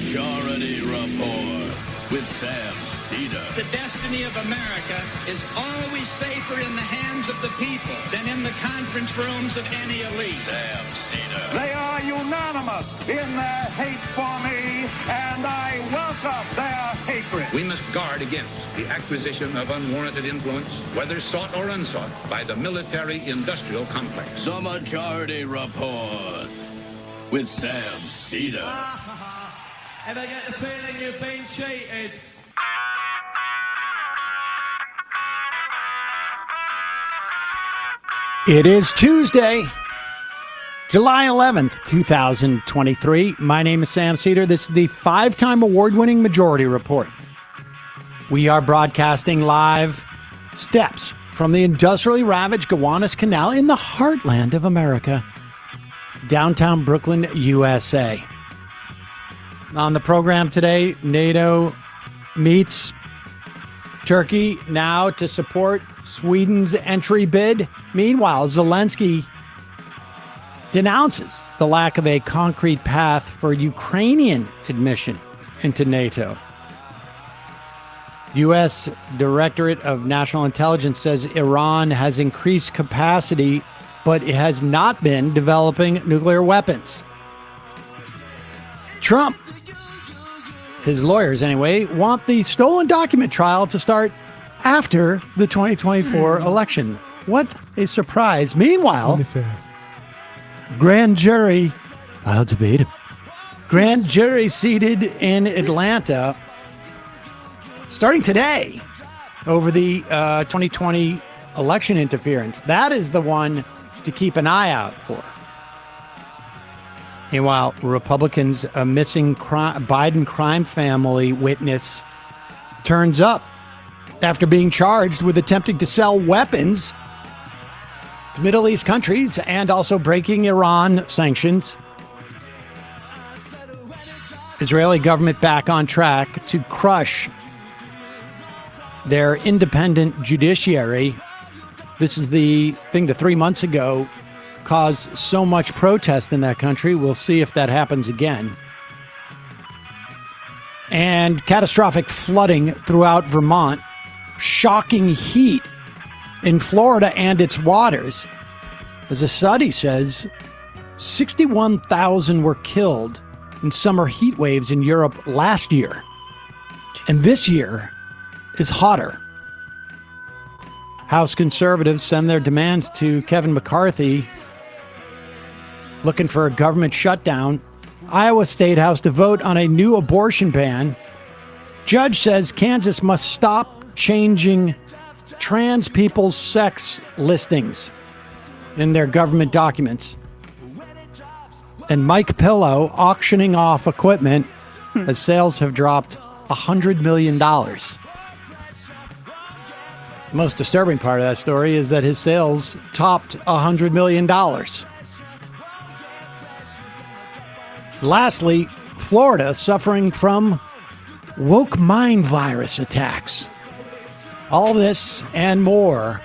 Majority Report with Sam Seder. The destiny of America is always safer in the hands of the people than in the conference rooms of any elite. Sam Seder. They are unanimous in their hate for me, and I welcome their hatred. We must guard against the acquisition of unwarranted influence, whether sought or unsought, by the military-industrial complex. The Majority Report with Sam Seder. Ever get the feeling you've been cheated? It is Tuesday, July 11th, 2023. My name is Sam Seder. This is the five-time award-winning Majority Report. We are broadcasting live steps from the industrially ravaged Gowanus Canal in the heartland of America, downtown Brooklyn, USA. On the program today, NATO meets Turkey now to support Sweden's entry bid. Meanwhile, Zelensky denounces the lack of a concrete path for Ukrainian admission into NATO. U.S. Directorate of National Intelligence says Iran has increased capacity, but it has not been developing nuclear weapons. Trump, his lawyers anyway, want the stolen document trial to start after the 2024 election. What a surprise. Meanwhile, grand jury, I'll debate him. Grand jury seated in Atlanta starting today over the 2020 election interference. That is the one to keep an eye out for. Meanwhile, Republicans, a missing Biden crime family witness turns up after being charged with attempting to sell weapons to Middle East countries and also breaking Iran sanctions. Israeli government back on track to crush their independent judiciary. This is the thing that 3 months ago caused so much protest in that country. We'll see if that happens again. And catastrophic flooding throughout Vermont. Shocking heat in Florida and its waters. As a study says, 61,000 were killed in summer heat waves in Europe last year. And this year is hotter. House conservatives send their demands to Kevin McCarthy, looking for a government shutdown. Iowa State House to vote on a new abortion ban. Judge says Kansas must stop changing trans people's sex listings in their government documents. And Mike Pillow auctioning off equipment as sales have dropped $100 million. The most disturbing part of that story is that his sales topped $100 million. Lastly, Florida suffering from woke mind virus attacks. All this and more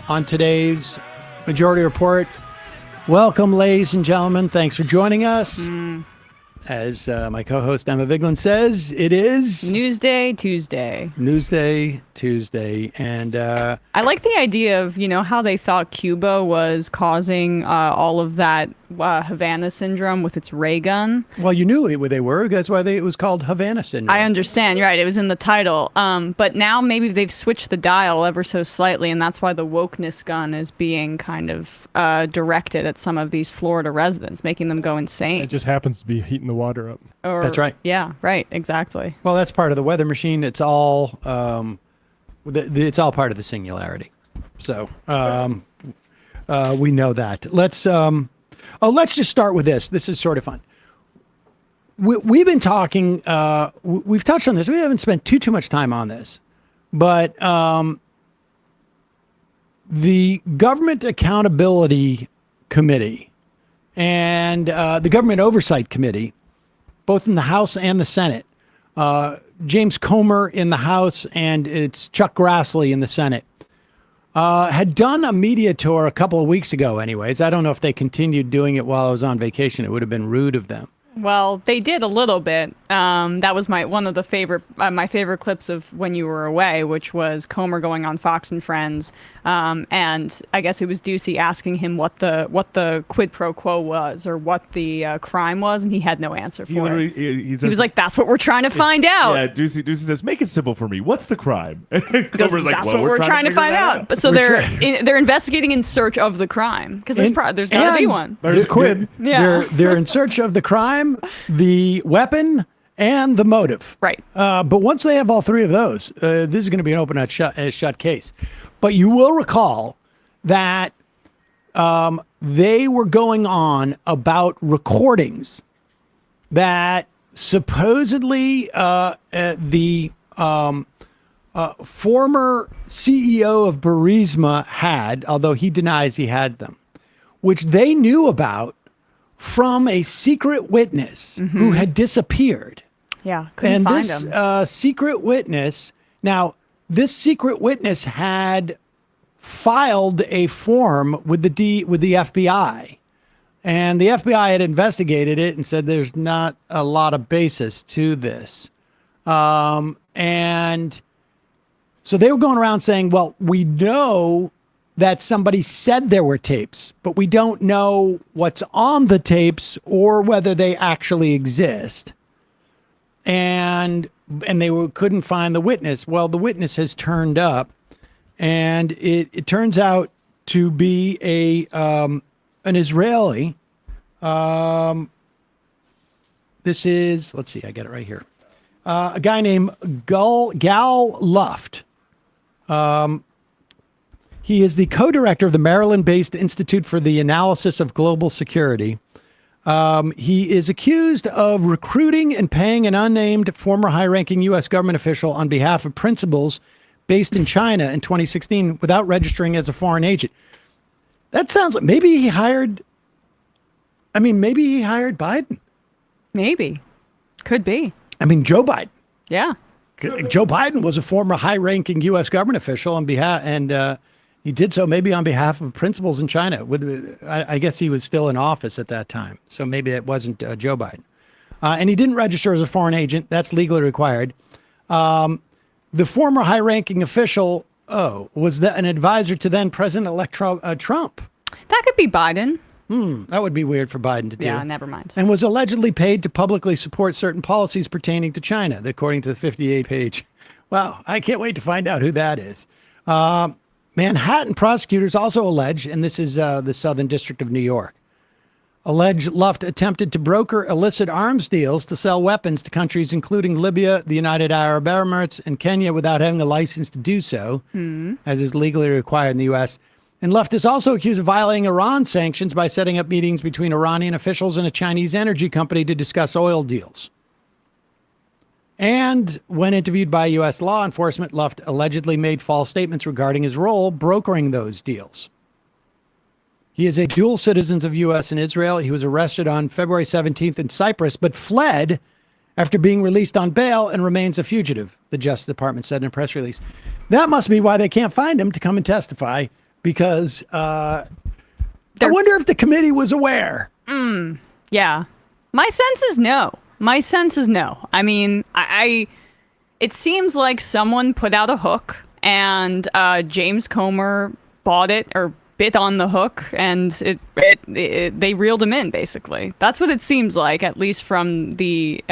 on today's Majority Report. Welcome, ladies and gentlemen. Thanks for joining us. As my co-host Emma Vigeland says, it is Newsday Tuesday. Newsday Tuesday. And I like the idea of, how they thought Cuba was causing all of that Havana syndrome with its ray gun. Well, you knew what they were. That's why it was called Havana syndrome. I understand. You're right. It was in the title. But now maybe they've switched the dial ever so slightly, and that's why the wokeness gun is being kind of directed at some of these Florida residents, making them go insane. It just happens to be heating the water up. That's right. Yeah, right. Exactly. Well, that's part of the weather machine. It's all it's all part of the singularity. So we know that. Let's just start with this. This is sort of fun. We've been talking. We've touched on this. We haven't spent too much time on this, but the Government Accountability Committee and the Government Oversight Committee, both in the House and the Senate, James Comer in the House and it's Chuck Grassley in the Senate, had done a media tour a couple of weeks ago anyways. I don't know if they continued doing it while I was on vacation. It would have been rude of them. Well, they did a little bit. That was one of the my favorite clips of when you were away, which was Comer going on Fox and Friends, and I guess it was Ducey asking him what the quid pro quo was or what the crime was, and he had no answer for it. He was like, "That's what we're trying to find out." Yeah, Ducey says, "Make it simple for me. What's the crime?" Comer's like, "That's what we're trying to find out." But so they're investigating in search of the crime because there's got to be one. There's a quid. Yeah, they're in search of the crime, the weapon, and the motive. Right. But once they have all three of those, this is going to be an open and shut case. But you will recall that they were going on about recordings that supposedly the former CEO of Burisma had, although he denies he had them, which they knew about from a secret witness who had disappeared. Yeah, couldn't find him. This secret witness, now, this secret witness had filed a form with the FBI, and the FBI had investigated it and said there's not a lot of basis to this. And so they were going around saying, well, we know that somebody said there were tapes, but we don't know what's on the tapes or whether they actually exist. And they couldn't find the witness. Well, the witness has turned up, and it turns out to be an Israeli. This is, let's see, I got it right here. A guy named Gal Luft. He is the co-director of the Maryland-based Institute for the Analysis of Global Security. He is accused of recruiting and paying an unnamed former high-ranking U.S. government official on behalf of principals based in China in 2016 without registering as a foreign agent. That sounds like maybe he hired Biden. Maybe. Could be. I mean, Joe Biden. Yeah. Joe Biden was a former high-ranking U.S. government official on behalf, and he did so maybe on behalf of principals in China. I guess he was still in office at that time, so maybe it wasn't Joe Biden. And he didn't register as a foreign agent. That's legally required. The former high-ranking official, was an advisor to then President-elect Trump. That could be Biden. That would be weird for Biden to do. Yeah, never mind. And was allegedly paid to publicly support certain policies pertaining to China, according to the 58-page. Wow, I can't wait to find out who that is. Manhattan prosecutors also allege, and this is the Southern District of New York, allege Luft attempted to broker illicit arms deals to sell weapons to countries including Libya, the United Arab Emirates, and Kenya without having a license to do so, as is legally required in the U.S. And Luft is also accused of violating Iran sanctions by setting up meetings between Iranian officials and a Chinese energy company to discuss oil deals. And when interviewed by U.S. law enforcement, Luft allegedly made false statements regarding his role brokering those deals. He is a dual citizen of U.S. and Israel. He was arrested on February 17th in Cyprus, but fled after being released on bail and remains a fugitive, the Justice Department said in a press release. That must be why they can't find him to come and testify, because I wonder if the committee was aware. Yeah. My sense is no. I mean, it seems like someone put out a hook and James Comer bought it or bit on the hook, and they reeled him in, basically. That's what it seems like, at least from the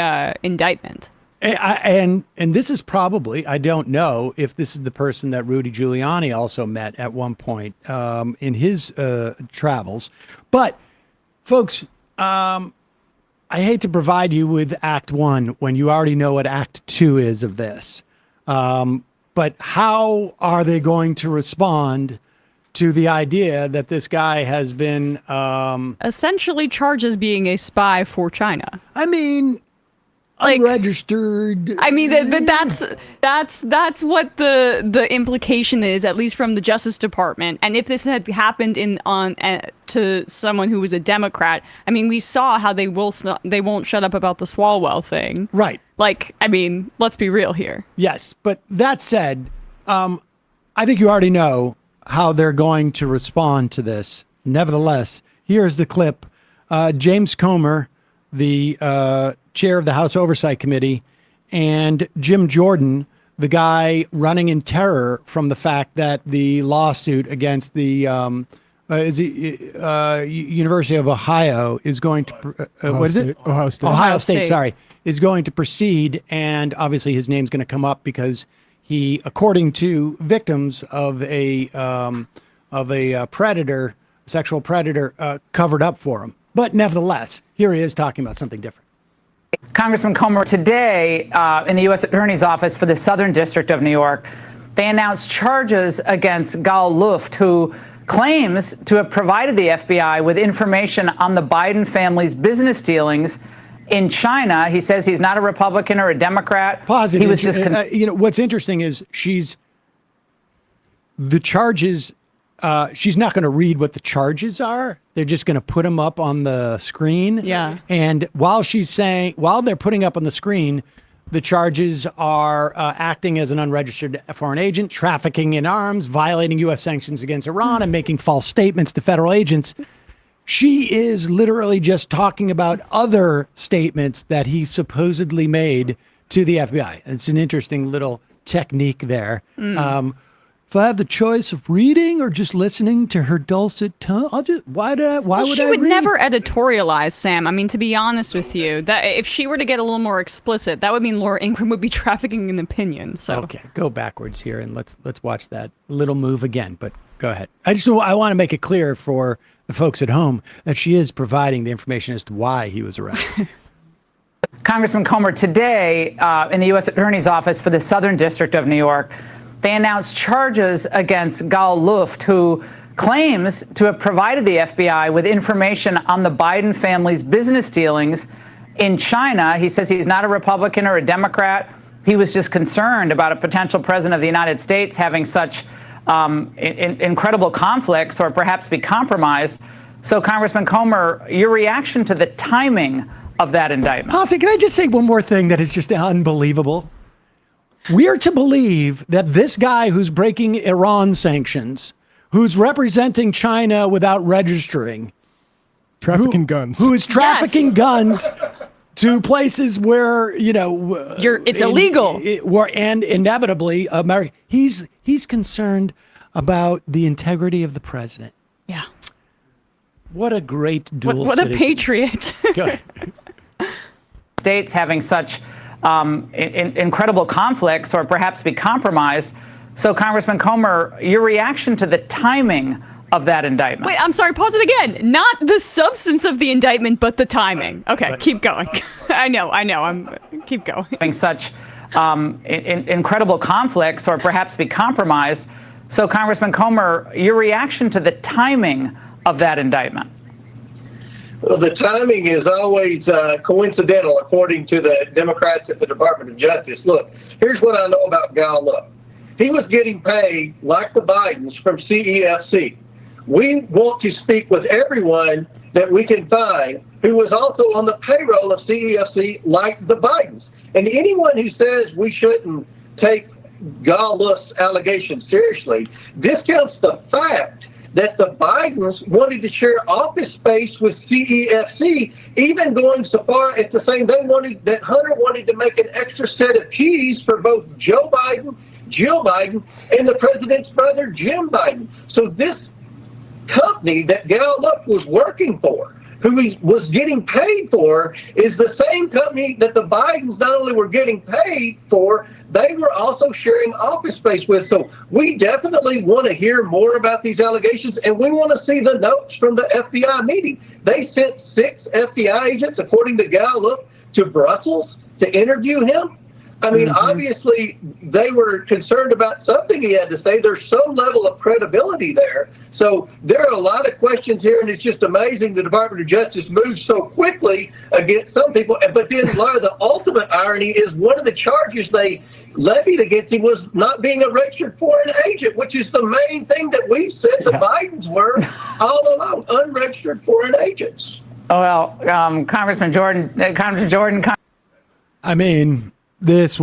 indictment. And this is probably, I don't know if this is the person that Rudy Giuliani also met at one point in his travels. But, folks, I hate to provide you with Act 1 when you already know what Act 2 is of this. But how are they going to respond to the idea that this guy has been essentially charged as being a spy for China? I mean, unregistered. I mean, but that's what the implication is, at least from the Justice Department. And if this had happened to someone who was a Democrat, I mean, we saw how they won't shut up about the Swalwell thing. Right. Like, I mean, let's be real here. Yes, but that said, I think you already know how they're going to respond to this. Nevertheless, here's the clip. James Comer the chair of the House Oversight Committee, and Jim Jordan, the guy running in terror from the fact that the lawsuit against the University of Ohio is going to Ohio State, sorry, is going to proceed, and obviously his name's going to come up because he, according to victims of a predator, sexual predator, covered up for him. But nevertheless, here he is talking about something different. Congressman Comer, today in the U.S. Attorney's Office for the Southern District of New York, they announced charges against Gal Luft, who claims to have provided the FBI with information on the Biden family's business dealings in China. He says he's not a Republican or a Democrat. Pause it. He was just what's interesting is the charges. She's not going to read what the charges are. They're just going to put them up on the screen. Yeah. And while they're putting up on the screen, the charges are acting as an unregistered foreign agent, trafficking in arms, violating U.S. sanctions against Iran, and making false statements to federal agents. She is literally just talking about other statements that he supposedly made to the FBI. It's an interesting little technique there. If I have the choice of reading or just listening to her dulcet tone, why would I She would read? never editorialize, Sam. I mean, to be honest with you, that if she were to get a little more explicit, that would mean Laura Ingraham would be trafficking in opinion. So Okay, go backwards here and let's watch that little move again. But go ahead. I want to make it clear for the folks at home that she is providing the information as to why he was arrested. Congressman Comer, today in the U.S. Attorney's Office for the Southern District of New York, they announced charges against Gal Luft, who claims to have provided the FBI with information on the Biden family's business dealings in China. He says he's not a Republican or a Democrat. He was just concerned about a potential president of the United States having such incredible conflicts or perhaps be compromised. So, Congressman Comer, your reaction to the timing of that indictment? Policy, can I just say one more thing that is just unbelievable? We are to believe that this guy who's breaking Iran sanctions, who's representing China without registering, trafficking guns, who is trafficking guns to places where it's illegal, and inevitably America. He's concerned about the integrity of the president. Yeah. What a great dual What citizen. a patriot. Good. States having such incredible conflicts or perhaps be compromised. So, Congressman Comer, your reaction to the timing of that indictment? Wait, I'm sorry, pause it again. Not the substance of the indictment, but the timing. Okay, keep going. I know. Keep going. Having such incredible conflicts or perhaps be compromised. So, Congressman Comer, your reaction to the timing of that indictment? Well, the timing is always coincidental, according to the Democrats at the Department of Justice. Look, here's what I know about Gal Luft. He was getting paid, like the Bidens, from CEFC. We want to speak with everyone that we can find who was also on the payroll of CEFC, like the Bidens. And anyone who says we shouldn't take Gal Luft's allegations seriously discounts the fact that the Bidens wanted to share office space with CEFC, even going so far as to say that Hunter wanted to make an extra set of keys for both Joe Biden, Jill Biden, and the president's brother, Jim Biden. So this company that Gal Luft was working for, who he was getting paid for, is the same company that the Bidens not only were getting paid for, they were also sharing office space with. So we definitely want to hear more about these allegations, and we want to see the notes from the FBI meeting. They sent 6 FBI agents, according to Gal Luft, to Brussels to interview him. I mean, obviously, they were concerned about something he had to say. There's some level of credibility there. So there are a lot of questions here, and it's just amazing the Department of Justice moves so quickly against some people. But then, Laura, the ultimate irony is one of the charges they levied against him was not being a registered foreign agent, which is the main thing that we've said the Bidens were all along, unregistered foreign agents. Oh, well, Congressman Jordan. I mean, this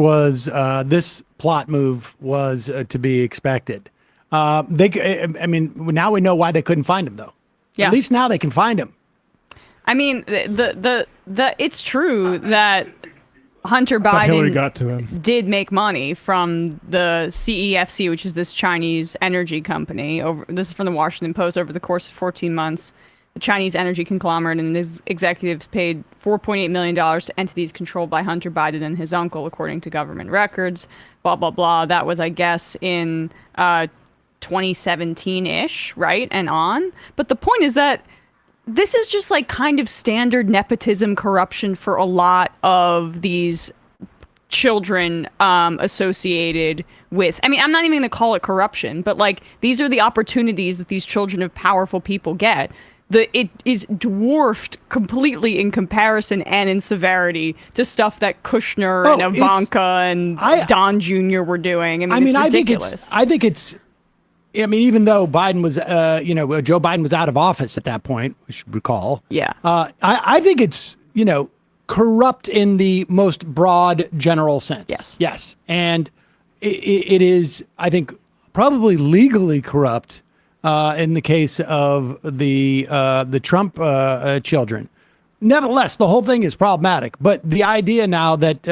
plot move was to be expected. Now we know why they couldn't find him, though. Yeah. At least now they can find him. I mean, it's true that Hunter Hillary got to Biden him. did make money from the CEFC, which is this Chinese energy company. This is from the Washington Post. Over the course of 14 months, the Chinese energy conglomerate and his executives paid $4.8 million to entities controlled by Hunter Biden and his uncle, according to government records. Blah, blah, blah. That was, I guess, in 2017-ish, right? And on. But the point is that this is just like kind of standard nepotism corruption for a lot of these children associated with, I mean, I'm not even going to call it corruption, but like these are the opportunities that these children of powerful people get. It is dwarfed completely in comparison and in severity to stuff that Kushner and Ivanka and Don Jr. were doing. I mean, it's ridiculous. I think it's even though Biden was, Joe Biden was out of office at that point, we should recall. Yeah. I think it's, corrupt in the most broad general sense. Yes. Yes. And it is, I think, probably legally corrupt in the case of the Trump children. Nevertheless, the whole thing is problematic. But the idea now that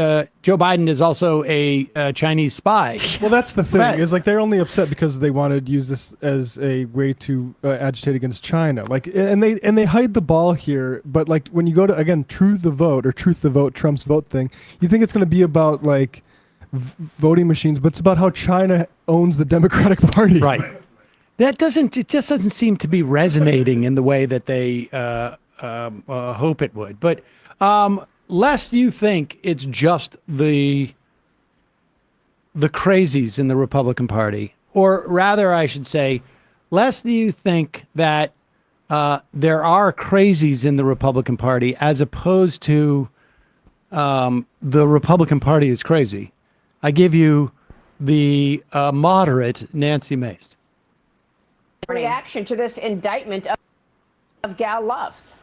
Joe Biden is also a Chinese spy. Well, that's the thing. Is like they're only upset because they wanted to use this as a way to agitate against China. Like, and they hide the ball here. But like when you go to again Truth the Vote, Trump's vote thing, you think it's going to be about like voting machines, but it's about how China owns the Democratic Party. Right. It just doesn't seem to be resonating in the way that they hope it would. But lest you think it's just the crazies in the Republican Party, or rather I should say, lest you think that there are crazies in the Republican Party as opposed to the Republican Party is crazy, I give you the moderate Nancy Mace. Reaction to this indictment of Gal Luft.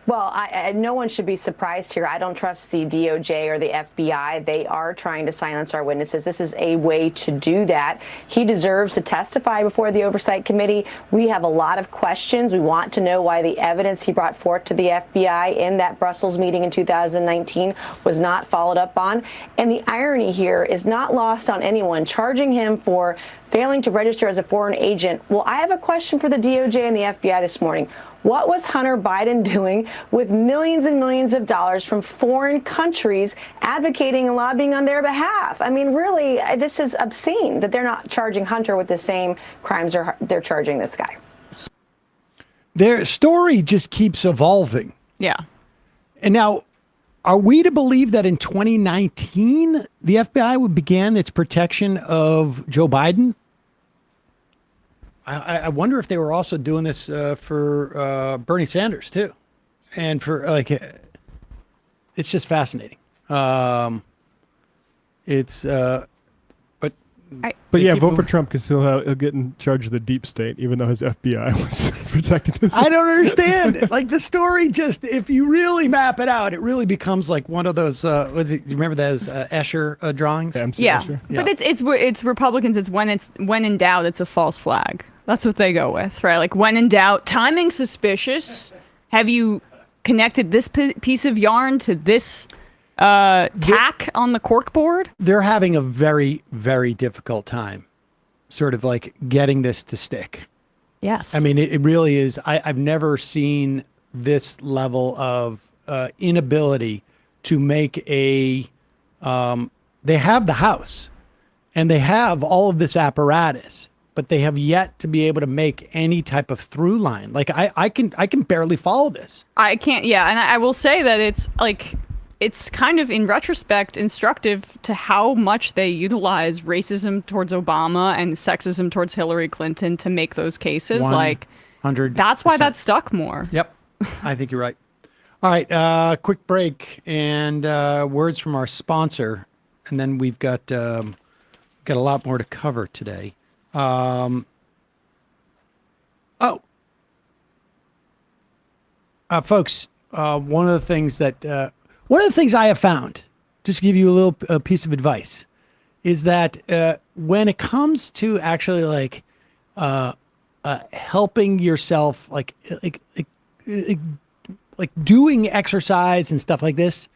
Well, no one should be surprised here. I don't trust the DOJ or the FBI. They are trying to silence our witnesses. This is a way to do that. He deserves to testify before the Oversight Committee. We have a lot of questions. We want to know why the evidence he brought forth to the FBI in that Brussels meeting in 2019 was not followed up on. And the irony here is not lost on anyone. Charging him for failing to register as a foreign agent. Well, I have a question for the DOJ and the FBI this morning. What was Hunter Biden doing with millions and millions of dollars from foreign countries advocating and lobbying on their behalf? I mean, really, this is obscene that they're not charging Hunter with the same crimes they're charging this guy. Their story just keeps evolving. Yeah. And now, are we to believe that in 2019, the FBI began its protection of Joe Biden? I wonder if they were also doing this for Bernie Sanders too, and for it's just fascinating. But yeah, vote for Trump because he'll get in charge of the deep state, even though his FBI was protecting this. I don't understand. Like the story, just if you really map it out, it really becomes like one of those. You remember those Escher drawings? Yeah, Escher. But it's Republicans. It's when in doubt, it's a false flag. That's what they go with, right? Like when in doubt, timing suspicious. Have you connected this piece of yarn to this tack on the corkboard? They're having a very, very difficult time sort of like getting this to stick. Yes. I mean, it really is. I've never seen this level of inability to make they have the House and they have all of this apparatus, but they have yet to be able to make any type of through line. Like I can barely follow this. I can't. Yeah. And I will say that it's kind of in retrospect instructive to how much they utilize racism towards Obama and sexism towards Hillary Clinton to make those cases. 100%. That's why that stuck more. Yep. I think you're right. All right. Quick break and words from our sponsor. And then we've got a lot more to cover today. Folks, one of the things I have found, just to give you a little piece of advice, is that when it comes to actually helping yourself, like doing exercise and stuff like this,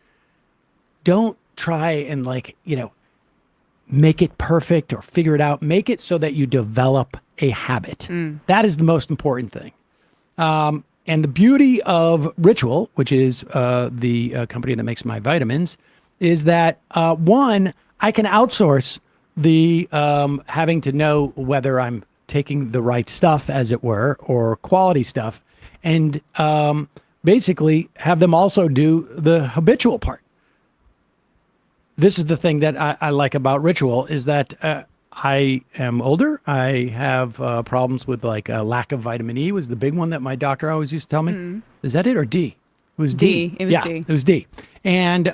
don't try and make it perfect or figure it out. Make it so that you develop a habit. That is the most important thing. And the beauty of Ritual, which is the company that makes my vitamins, is that one, I can outsource the having to know whether I'm taking the right stuff, as it were, or quality stuff, and basically have them also do the habitual part. This is the thing that I like about Ritual, is that I am older. I have problems with a lack of vitamin E was the big one that my doctor always used to tell me. Is that it or D? It was D. It was D. It was D. And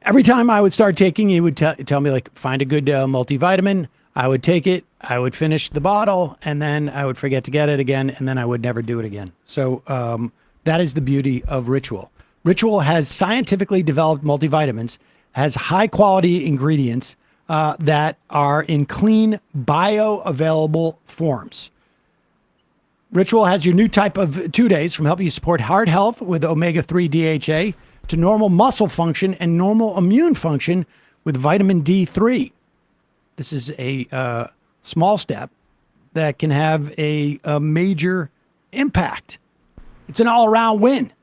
every time I would start taking, he would tell me, find a good multivitamin. I would take it. I would finish the bottle, and then I would forget to get it again, and then I would never do it again. So that is the beauty of Ritual. Ritual has scientifically developed multivitamins, has high-quality ingredients that are in clean, bioavailable forms. Ritual has your new type of 2 days, from helping you support heart health with omega-3 DHA to normal muscle function and normal immune function with vitamin D3. This is a small step that can have a major impact. It's an all-around win.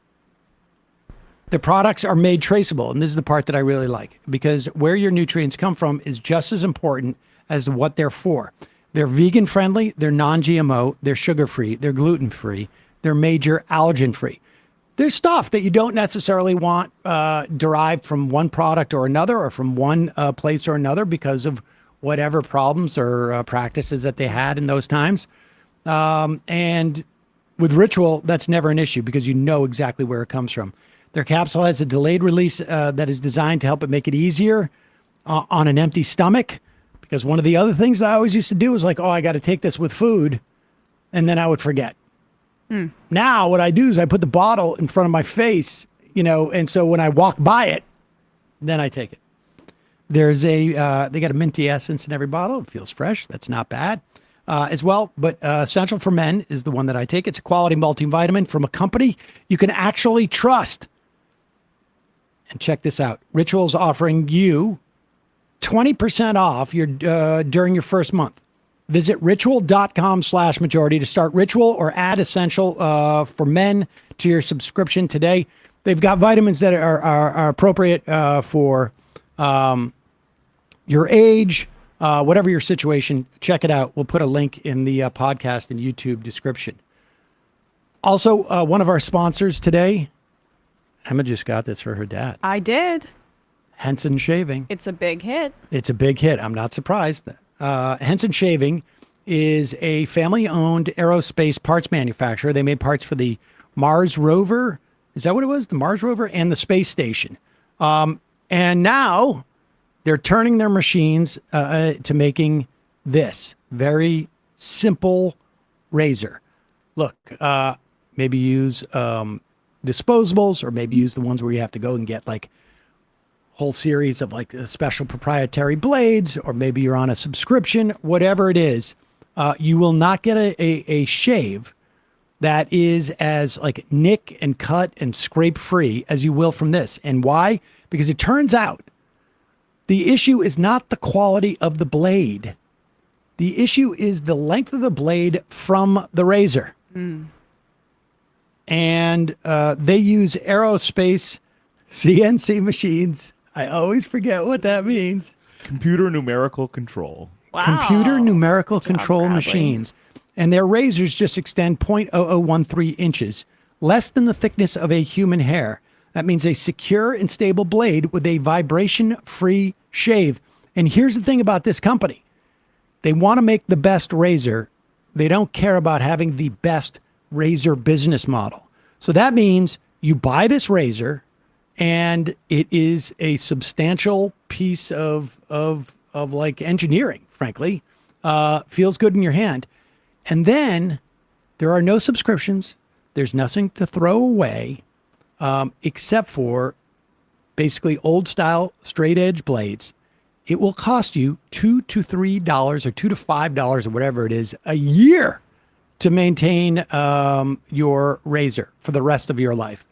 The products are made traceable, and this is the part that I really like, because where your nutrients come from is just as important as what they're for. They're vegan-friendly, they're non-GMO, they're sugar-free, they're gluten-free, they're major allergen-free. There's stuff that you don't necessarily want derived from one product or another, or from one place or another, because of whatever problems or practices that they had in those times. And with Ritual, that's never an issue, because you know exactly where it comes from. Their capsule has a delayed release that is designed to help it make it easier on an empty stomach. Because one of the other things I always used to do was I got to take this with food, and then I would forget. Now what I do is I put the bottle in front of my face, and so when I walk by it, then I take it. There's they got a minty essence in every bottle. It feels fresh. That's not bad as well. But Essential for Men is the one that I take. It's a quality multivitamin from a company you can actually trust. And check this out. Ritual's offering you 20% off during your first month. Visit ritual.com/majority to start Ritual, or add Essential for Men to your subscription today. They've got vitamins that are appropriate for your age, whatever your situation. Check it out. We'll put a link in the podcast and YouTube description. Also, one of our sponsors today, Emma just got this for her dad. I did. Henson Shaving. It's a big hit. It's a big hit. I'm not surprised. Henson Shaving is a family-owned aerospace parts manufacturer. They made parts for the Mars rover. Is that what it was? The Mars rover and the space station. And now they're turning their machines to making this very simple razor. Look, maybe use disposables, or maybe use the ones where you have to go and get whole series of special proprietary blades, or maybe you're on a subscription. Whatever it is, you will not get a shave that is as nick and cut and scrape free as you will from this. And why? Because it turns out the issue is not the quality of the blade. The issue is the length of the blade from the razor. And they use aerospace CNC machines. I always forget what that means. Computer numerical control. Wow. Computer numerical control machines. And their razors just extend 0.0013 inches, less than the thickness of a human hair. That means a secure and stable blade with a vibration-free shave. And here's the thing about this company. They want to make the best razor. They don't care about having the best razor business model. So that means you buy this razor, and it is a substantial piece of engineering, frankly. Feels good in your hand. And then there are no subscriptions. There's nothing to throw away, except for basically old style straight edge blades. It will cost you $2 to $3 or $2 to $5 or whatever it is a year to maintain your razor for the rest of your life.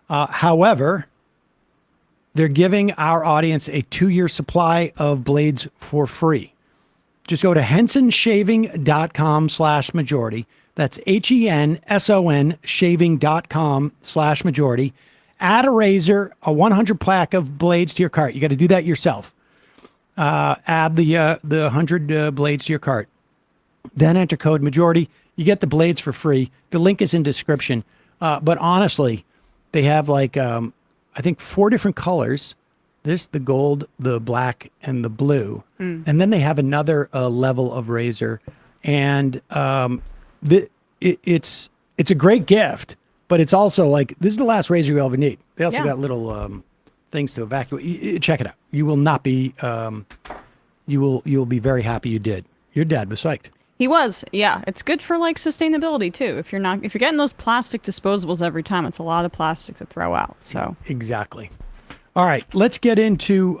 However, they're giving our audience a 2-year supply of blades for free. Just go to hensonshaving.com/majority. That's HENSON shaving.com/majority. Add a razor, a 100 pack of blades to your cart. You got to do that yourself. Add the 100 blades to your cart. Then enter code majority. You get the blades for free. The link is in description. But honestly, they have like, I think 4 different colors. This, the gold, the black, and the blue. And then they have another level of razor. And it's a great gift, but it's also like, this is the last razor you'll ever need. They also got little things to evacuate. Check it out. You will not be, you'll be very happy you did. Your dad was psyched. He was, yeah. It's good for like sustainability too. If you're getting those plastic disposables every time, it's a lot of plastic to throw out. So exactly. All right, let's get into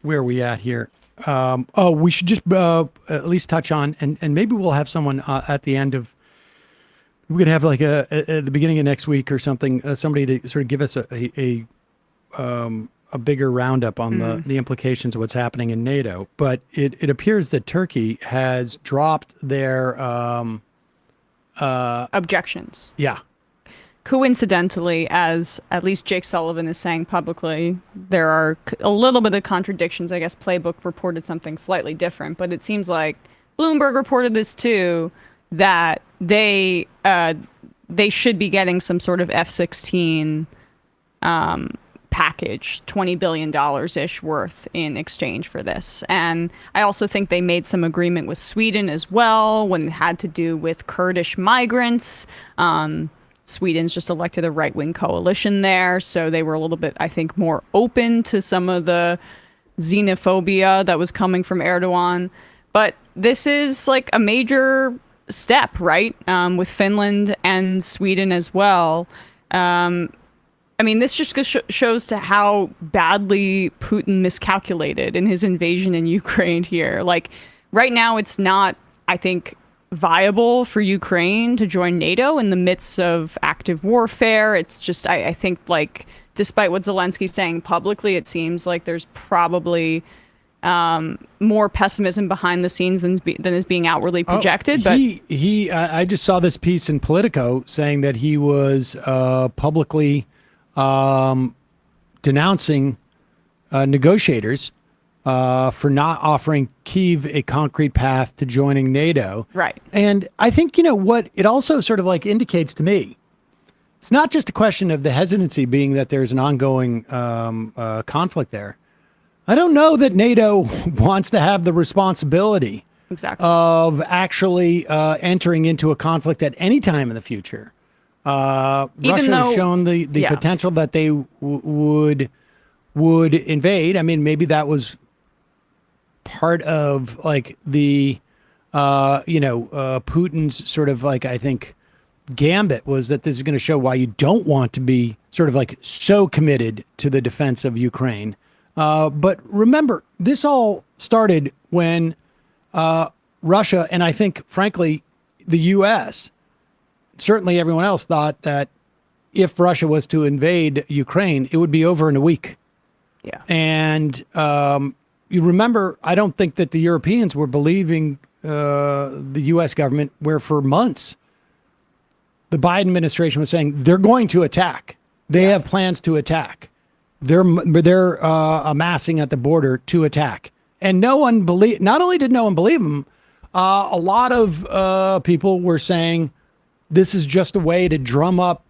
where are we at here? We should just at least touch on, and maybe we'll have someone at the end of. We could have like at the beginning of next week or something, somebody to sort of give us a bigger roundup on the implications of what's happening in NATO. But it appears that Turkey has dropped their objections. Yeah. Coincidentally, as at least Jake Sullivan is saying publicly, there are a little bit of contradictions. I guess Playbook reported something slightly different, but it seems like Bloomberg reported this too, that they should be getting some sort of F-16 package, $20 billion-ish worth in exchange for this. And I also think they made some agreement with Sweden as well when it had to do with Kurdish migrants. Sweden's just elected a right-wing coalition there, so they were a little bit, I think, more open to some of the xenophobia that was coming from Erdogan. But this is like a major step, right? With Finland and Sweden as well. I mean, this just shows to how badly Putin miscalculated in his invasion in Ukraine here. Like, right now, it's not, I think, viable for Ukraine to join NATO in the midst of active warfare. It's just, I think, like, despite what Zelensky's saying publicly, it seems like there's probably more pessimism behind the scenes than is being outwardly projected. But I just saw this piece in Politico saying that he was publicly denouncing negotiators for not offering Kyiv a concrete path to joining NATO. Right. And I think, what it also sort of like indicates to me, it's not just a question of the hesitancy being that there's an ongoing conflict there. I don't know that NATO wants to have the responsibility of actually entering into a conflict at any time in the future. Russia has shown the potential that they would invade. I mean, maybe that was part of like the Putin's sort of like, I think, gambit was that this is going to show why you don't want to be sort of like so committed to the defense of Ukraine. But remember, this all started when Russia, and I think, frankly, the U.S., certainly everyone else thought that if Russia was to invade Ukraine, it would be over in a week. Yeah. And you remember, I don't think that the Europeans were believing the U.S. government, where for months the Biden administration was saying they're going to attack. They have plans to attack. They're amassing at the border to attack. And not only did no one believe them, a lot of people were saying this is just a way to drum up,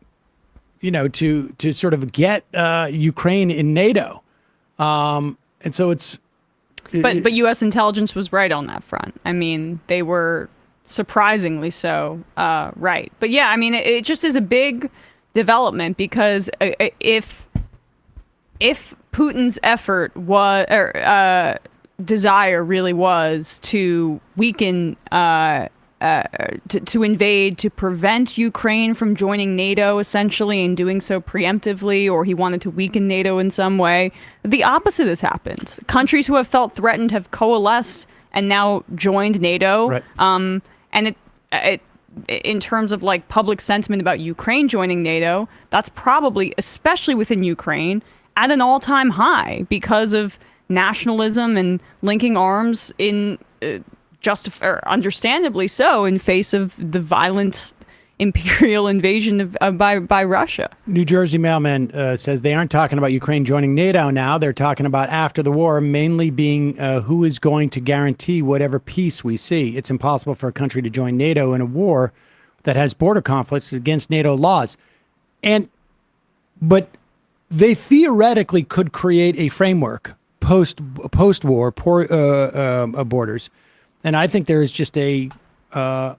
to sort of get Ukraine in NATO. And so But U.S. intelligence was right on that front. I mean, they were surprisingly so right. But yeah, I mean, it just is a big development because if Putin's effort was desire really was to weaken, to invade, to prevent Ukraine from joining NATO, essentially, and doing so preemptively, or he wanted to weaken NATO in some way, the opposite has happened. Countries who have felt threatened have coalesced and now joined NATO. Right. And it in terms of like public sentiment about Ukraine joining NATO, that's probably, especially within Ukraine, at an all-time high because of nationalism and linking arms in understandably so in face of the violent imperial invasion by Russia. New Jersey Mailman says they aren't talking about Ukraine joining NATO now. They're talking about after the war, mainly being who is going to guarantee whatever peace we see. It's impossible for a country to join NATO in a war that has border conflicts against NATO laws. But they theoretically could create a framework post-war borders. And I think there is just an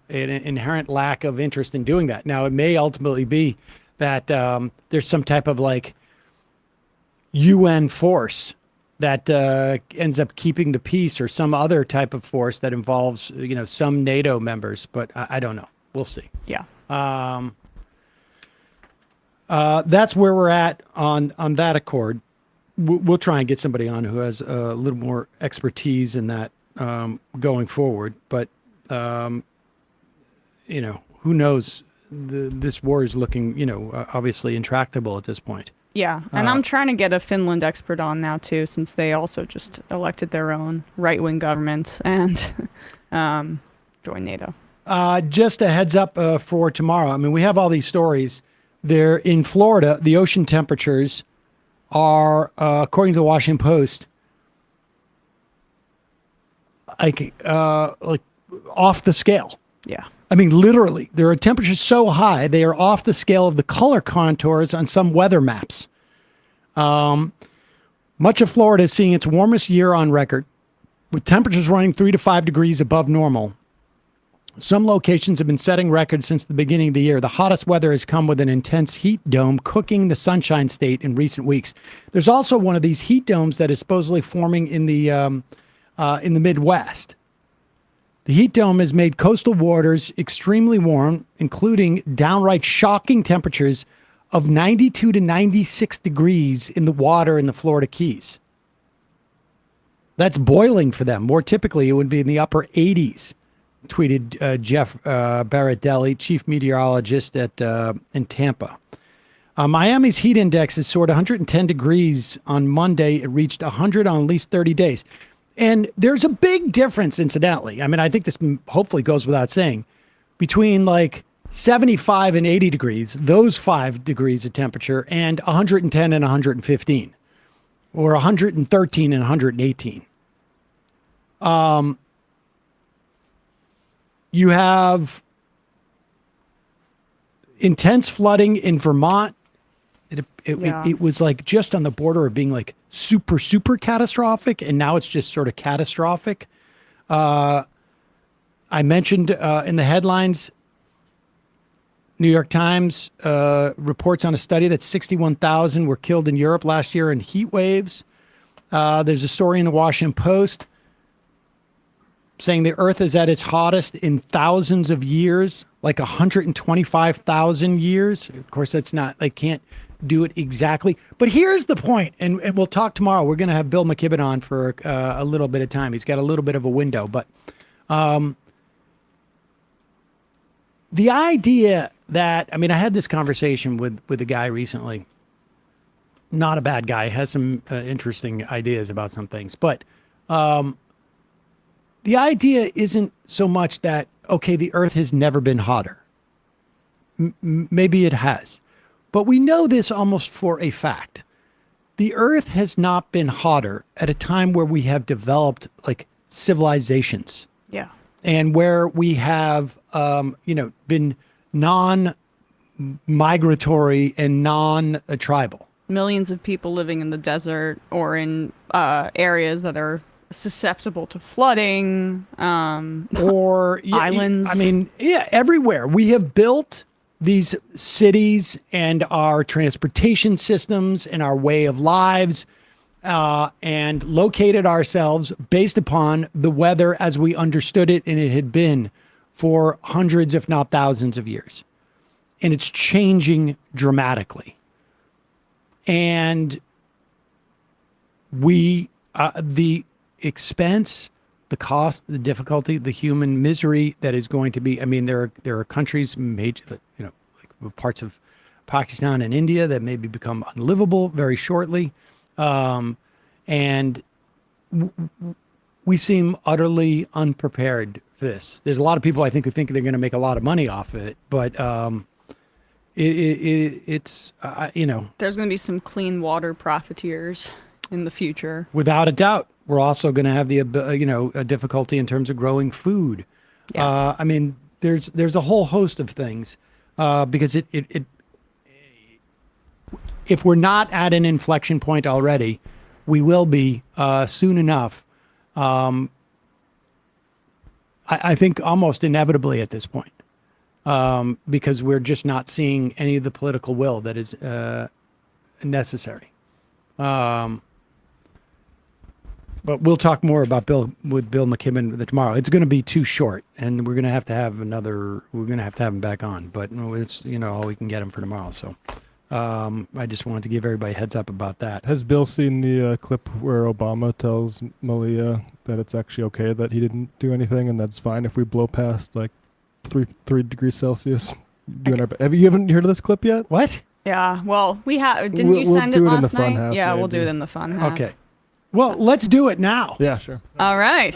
inherent lack of interest in doing that. Now, it may ultimately be that there's some type of like UN force that ends up keeping the peace, or some other type of force that involves, some NATO members. But I don't know. We'll see. Yeah. That's where we're at on that accord. We'll try and get somebody on who has a little more expertise in that going forward. But, who knows? This war is looking, obviously intractable at this point. Yeah. And I'm trying to get a Finland expert on now, too, since they also just elected their own right-wing government and joined NATO. Just a heads up for tomorrow. I mean, we have all these stories. They're in Florida. The ocean temperatures are, according to the Washington Post, like off the scale. Yeah. I mean, literally, there are temperatures so high, they are off the scale of the color contours on some weather maps. Much of Florida is seeing its warmest year on record, with temperatures running 3 to 5 degrees above normal. Some locations have been setting records since the beginning of the year. The hottest weather has come with an intense heat dome cooking the Sunshine State in recent weeks. There's also one of these heat domes that is supposedly forming in the Midwest. The heat dome has made coastal waters extremely warm, including downright shocking temperatures of 92 to 96 degrees in the water in the Florida Keys. That's boiling for them. More typically, it would be in the upper 80s. Tweeted Jeff Barrett-Delly, chief meteorologist in Tampa. Miami's heat index has soared 110 degrees on Monday. It reached 100 on at least 30 days. And there's a big difference, incidentally. I mean, I think this hopefully goes without saying, between like 75 and 80 degrees, those 5 degrees of temperature, and 110 and 115, or 113 and 118. You have intense flooding in Vermont. It was like just on the border of being like super, super catastrophic. And now it's just sort of catastrophic. I mentioned in the headlines, New York Times reports on a study that 61,000 were killed in Europe last year in heat waves. There's a story in the Washington Post saying the Earth is at its hottest in thousands of years, like 125,000 years. Of course, that's not, they can't do it exactly. But here's the point, and we'll talk tomorrow. We're going to have Bill McKibben on for a little bit of time. He's got a little bit of a window. But the idea that, I mean, I had this conversation with a guy recently. Not a bad guy. Has some interesting ideas about some things. But the idea isn't so much that, okay, the Earth has never been hotter. Maybe it has. But we know this almost for a fact. The Earth has not been hotter at a time where we have developed like civilizations. Yeah. And where we have, been non-migratory and non-tribal. Millions of people living in the desert or in areas that are susceptible to flooding, or islands. I mean, yeah, everywhere. We have built these cities and our transportation systems and our way of lives, and located ourselves based upon the weather as we understood it and it had been for hundreds, if not thousands of years. And it's changing dramatically. And the expense the cost, the difficulty, the human misery that is going to be. I mean, there are countries, major, like parts of Pakistan and India that maybe become unlivable very shortly, and we seem utterly unprepared for this. There's a lot of people I think who think they're going to make a lot of money off of it, but it's There's going to be some clean water profiteers in the future. Without a doubt. We're also going to have a difficulty in terms of growing food. Yeah. I mean, there's a whole host of things because if we're not at an inflection point already, we will be soon enough. I think almost inevitably at this point, because we're just not seeing any of the political will that is necessary. But we'll talk more about Bill McKibben tomorrow. It's going to be too short, and we're going to have to have another. We're going to have him back on. But it's all we can get him for tomorrow. So I just wanted to give everybody a heads up about that. Has Bill seen the clip where Obama tells Malia that it's actually okay that he didn't do anything, and that's fine if we blow past like 3 degrees Celsius? Have you haven't heard of this clip yet? What? Yeah. Well, we have. Didn't you send it last night? Half, yeah, maybe. we'll do it in the fun half. Okay. Well, let's do it now. Yeah, sure. All right.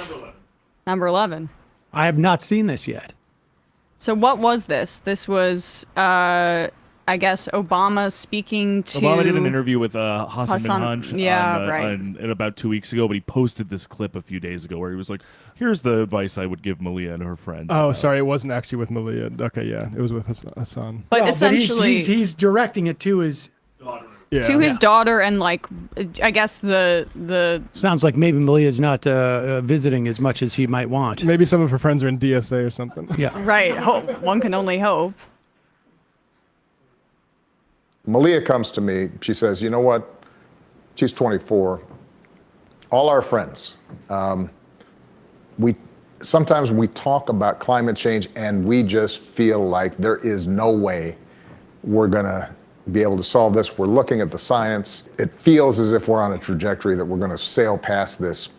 Number 11. I have not seen this yet. So what was this? This was, I guess, Obama speaking to... Obama did an interview with Hassan Minhaj right. about 2 weeks ago, but he posted this clip a few days ago where he was like, here's the advice I would give Malia and her friends. Oh, sorry. It wasn't actually with Malia. Okay, yeah. It was with Hassan. But essentially... But he's directing it to his... daughter. Yeah. To his daughter, and like, I guess the sounds like maybe Malia's not visiting as much as he might want. Maybe some of her friends are in DSA or something. Yeah. Right. One can only hope. Malia comes to me. She says, "You know what? She's 24. All our friends. Sometimes we talk about climate change, and we just feel like there is no way we're gonna be able to solve this. We're looking at the science. It feels as if we're on a trajectory that we're going to sail past this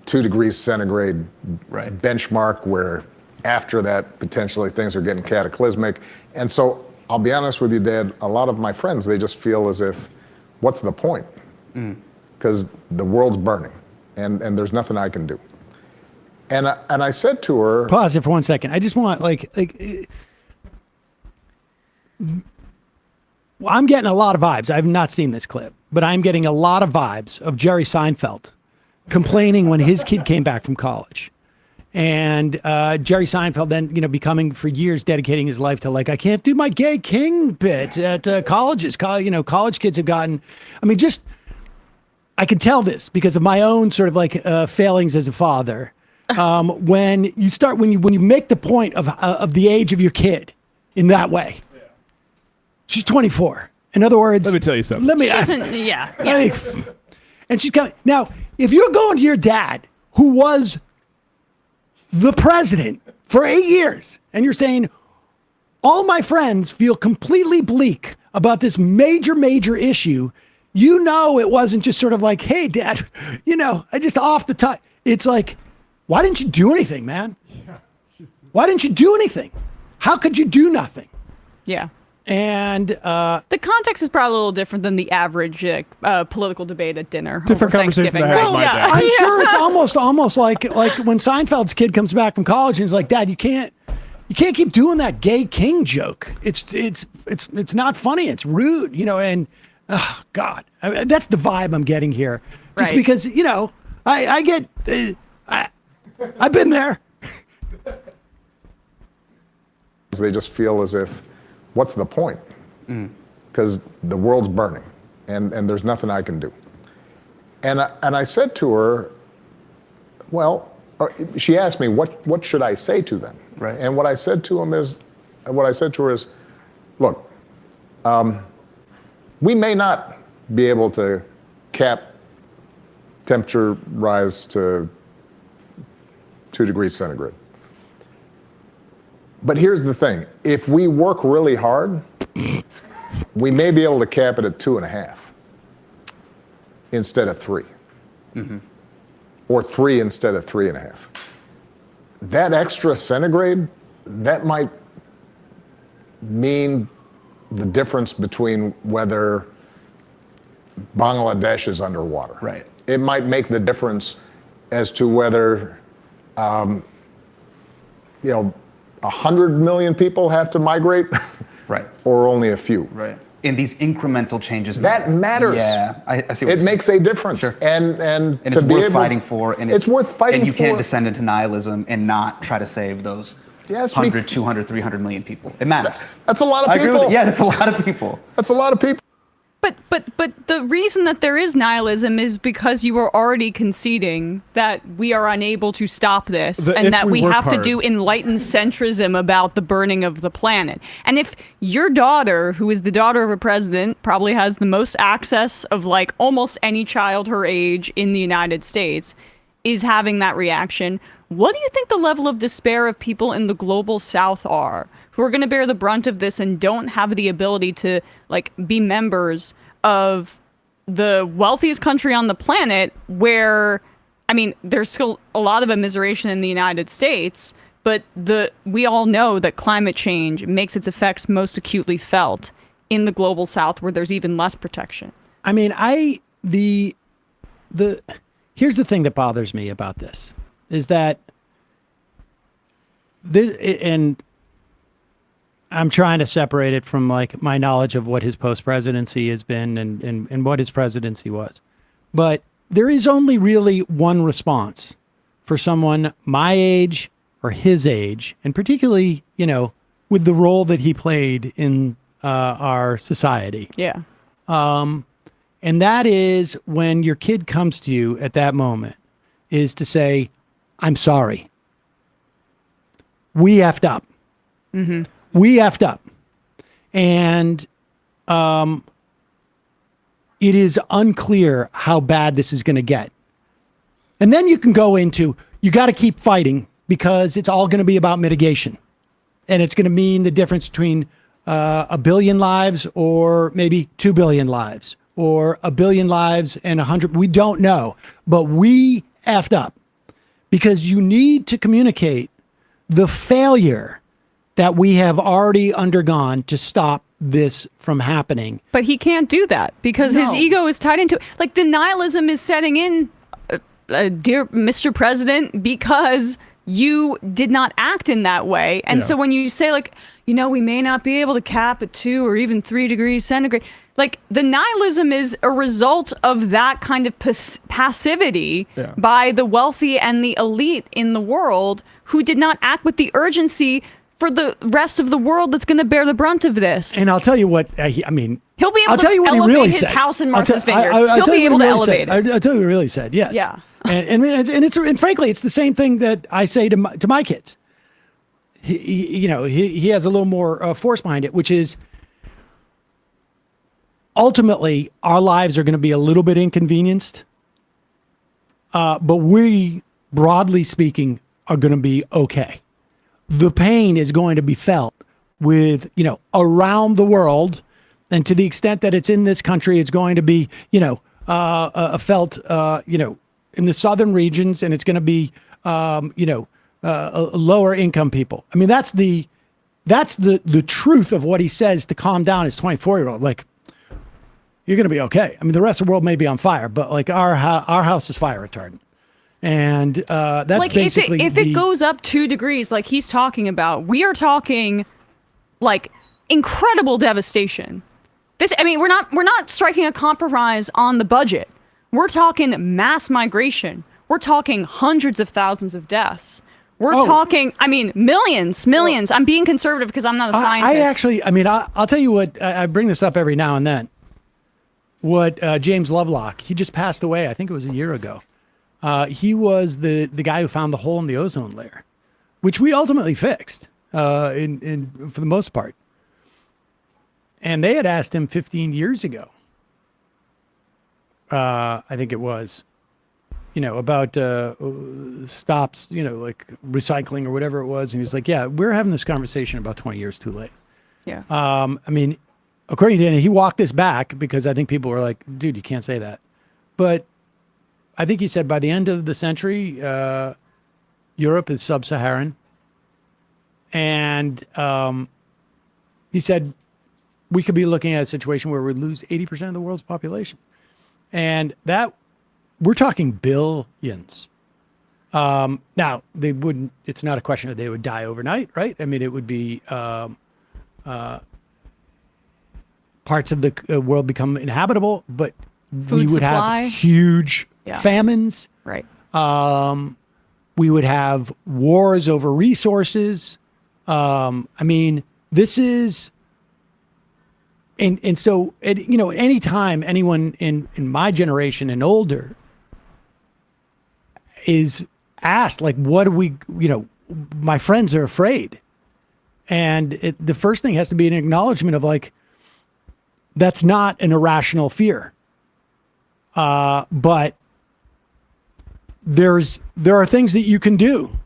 2 degrees centigrade benchmark, where after that, potentially things are getting cataclysmic." And so I'll be honest with you, Dad, a lot of my friends, they just feel as if, what's the point? Because the world's burning and there's nothing I can do. And I said to her... Pause it for 1 second. I just want, I'm getting a lot of vibes. I've not seen this clip, but I'm getting a lot of vibes of Jerry Seinfeld complaining when his kid came back from college. And Jerry Seinfeld then, becoming for years dedicating his life to I can't do my gay king bit at colleges. College kids have gotten, I can tell this because of my own sort of failings as a father. When you make the point of the age of your kid in that way. She's 24. In other words, let me tell you something. And she's coming. Now, if you're going to your dad, who was the president for 8 years, and you're saying, all my friends feel completely bleak about this major issue, it wasn't just sort of like, hey, Dad, I just off the top. It's like, why didn't you do anything, man? Why didn't you do anything? How could you do nothing? Yeah. And the context is probably a little different than the average political debate at dinner. Different conversation I had with my dad. I'm sure it's almost like when Seinfeld's kid comes back from college and is like, "Dad, you can't keep doing that gay king joke. It's not funny. It's rude, And oh God, that's the vibe I'm getting here. Just because I get I've been there. They just feel as if, what's the point? Because the world's burning and there's nothing I can do. And I said to her, well, she asked me, what should I say to them? Right. And what I said to her is, look, we may not be able to cap temperature rise to 2 degrees centigrade. But here's the thing. If we work really hard, we may be able to cap it at 2.5 instead of 3. or 3 instead of 3.5. That extra centigrade, that might mean the difference between whether Bangladesh is underwater. Right. It might make the difference as to whether, 100 million people have to migrate, right, or only a few. Right. And these incremental changes that matters. Yeah, I see. What it makes a difference. Sure. And it's worth fighting for. And it's worth fighting for. And you can't descend into nihilism and not try to save those 100, 200, 300 million people. It matters. That's a lot of I agree people. with it. Yeah, that's a lot of people. That's a lot of people. But the reason that there is nihilism is because you are already conceding that we are unable to stop this and that we have to do enlightened centrism about the burning of the planet. And if your daughter, who is the daughter of a president, probably has the most access of like almost any child her age in the United States, is having that reaction, what do you think the level of despair of people in the global South are, who are going to bear the brunt of this and don't have the ability to like be members of the wealthiest country on the planet, where, I mean, there's still a lot of immiseration in the United States, but we all know that climate change makes its effects most acutely felt in the global South, where there's even less protection. I mean, here's the thing that bothers me about this, is that and I'm trying to separate it from like my knowledge of what his post-presidency has been and what his presidency was. But there is only really one response for someone my age or his age, and particularly, with the role that he played in our society. Yeah. And that is when your kid comes to you at that moment, is to say, I'm sorry. We effed up. Mm-hmm. We effed up. And it is unclear how bad this is going to get. And then you can go into, you got to keep fighting, because it's all going to be about mitigation. And it's going to mean the difference between 1 billion lives or maybe 2 billion lives, or 1 billion lives and 100. We don't know. But we effed up, because you need to communicate the failure that we have already undergone to stop this from happening. But he can't do that because his ego is tied into it. Like, the nihilism is setting in, dear Mr. President, because you did not act in that way. And so when you say, like, we may not be able to cap at 2 or even 3 degrees centigrade, like, the nihilism is a result of that kind of passivity by the wealthy and the elite in the world, who did not act with the urgency for the rest of the world that's going to bear the brunt of this. And I'll tell you what, I mean, he'll be able to elevate his house in Martha's Vineyard. He'll be able to elevate it. I'll tell you what he really said, yes. Yeah. And frankly, it's the same thing that I say to my kids. He has a little more force behind it, which is, ultimately, our lives are going to be a little bit inconvenienced. But we, broadly speaking, are going to be okay. The pain is going to be felt around the world. And to the extent that it's in this country, it's going to be, felt, in the southern regions, and it's going to be, lower income people. I mean, that's the truth of what he says to calm down his 24-year-old. Like, you're going to be okay. I mean, the rest of the world may be on fire, but like our house is fire retardant. And that's like, basically if it goes up 2 degrees, like he's talking about, we are talking like incredible devastation. We're not striking a compromise on the budget. We're talking mass migration. We're talking hundreds of thousands of deaths. We're talking, millions. I'm being conservative because I'm not a scientist. I'll tell you what, I bring this up every now and then. What James Lovelock, he just passed away, I think it was a year ago. He was the guy who found the hole in the ozone layer, which we ultimately fixed for the most part. And they had asked him 15 years ago, I think it was, about stops, like recycling or whatever it was. And he was like, yeah, we're having this conversation about 20 years too late. Yeah. According to him, he walked this back because I think people were like, dude, you can't say that. But I think he said by the end of the century, Europe is sub-Saharan. And he said we could be looking at a situation where we lose 80% of the world's population. And that, we're talking billions. Now, they wouldn't, it's not a question that they would die overnight, right? I mean, it would be parts of the world become inhabitable, but we would supply. have huge famines. Right. We would have wars over resources. I mean, this is, and so, you know, anytime anyone in my generation and older is asked, like, what do we, you know, my friends are afraid. And the first thing has to be an acknowledgement of, like, that's not an irrational fear. But there are things that you can do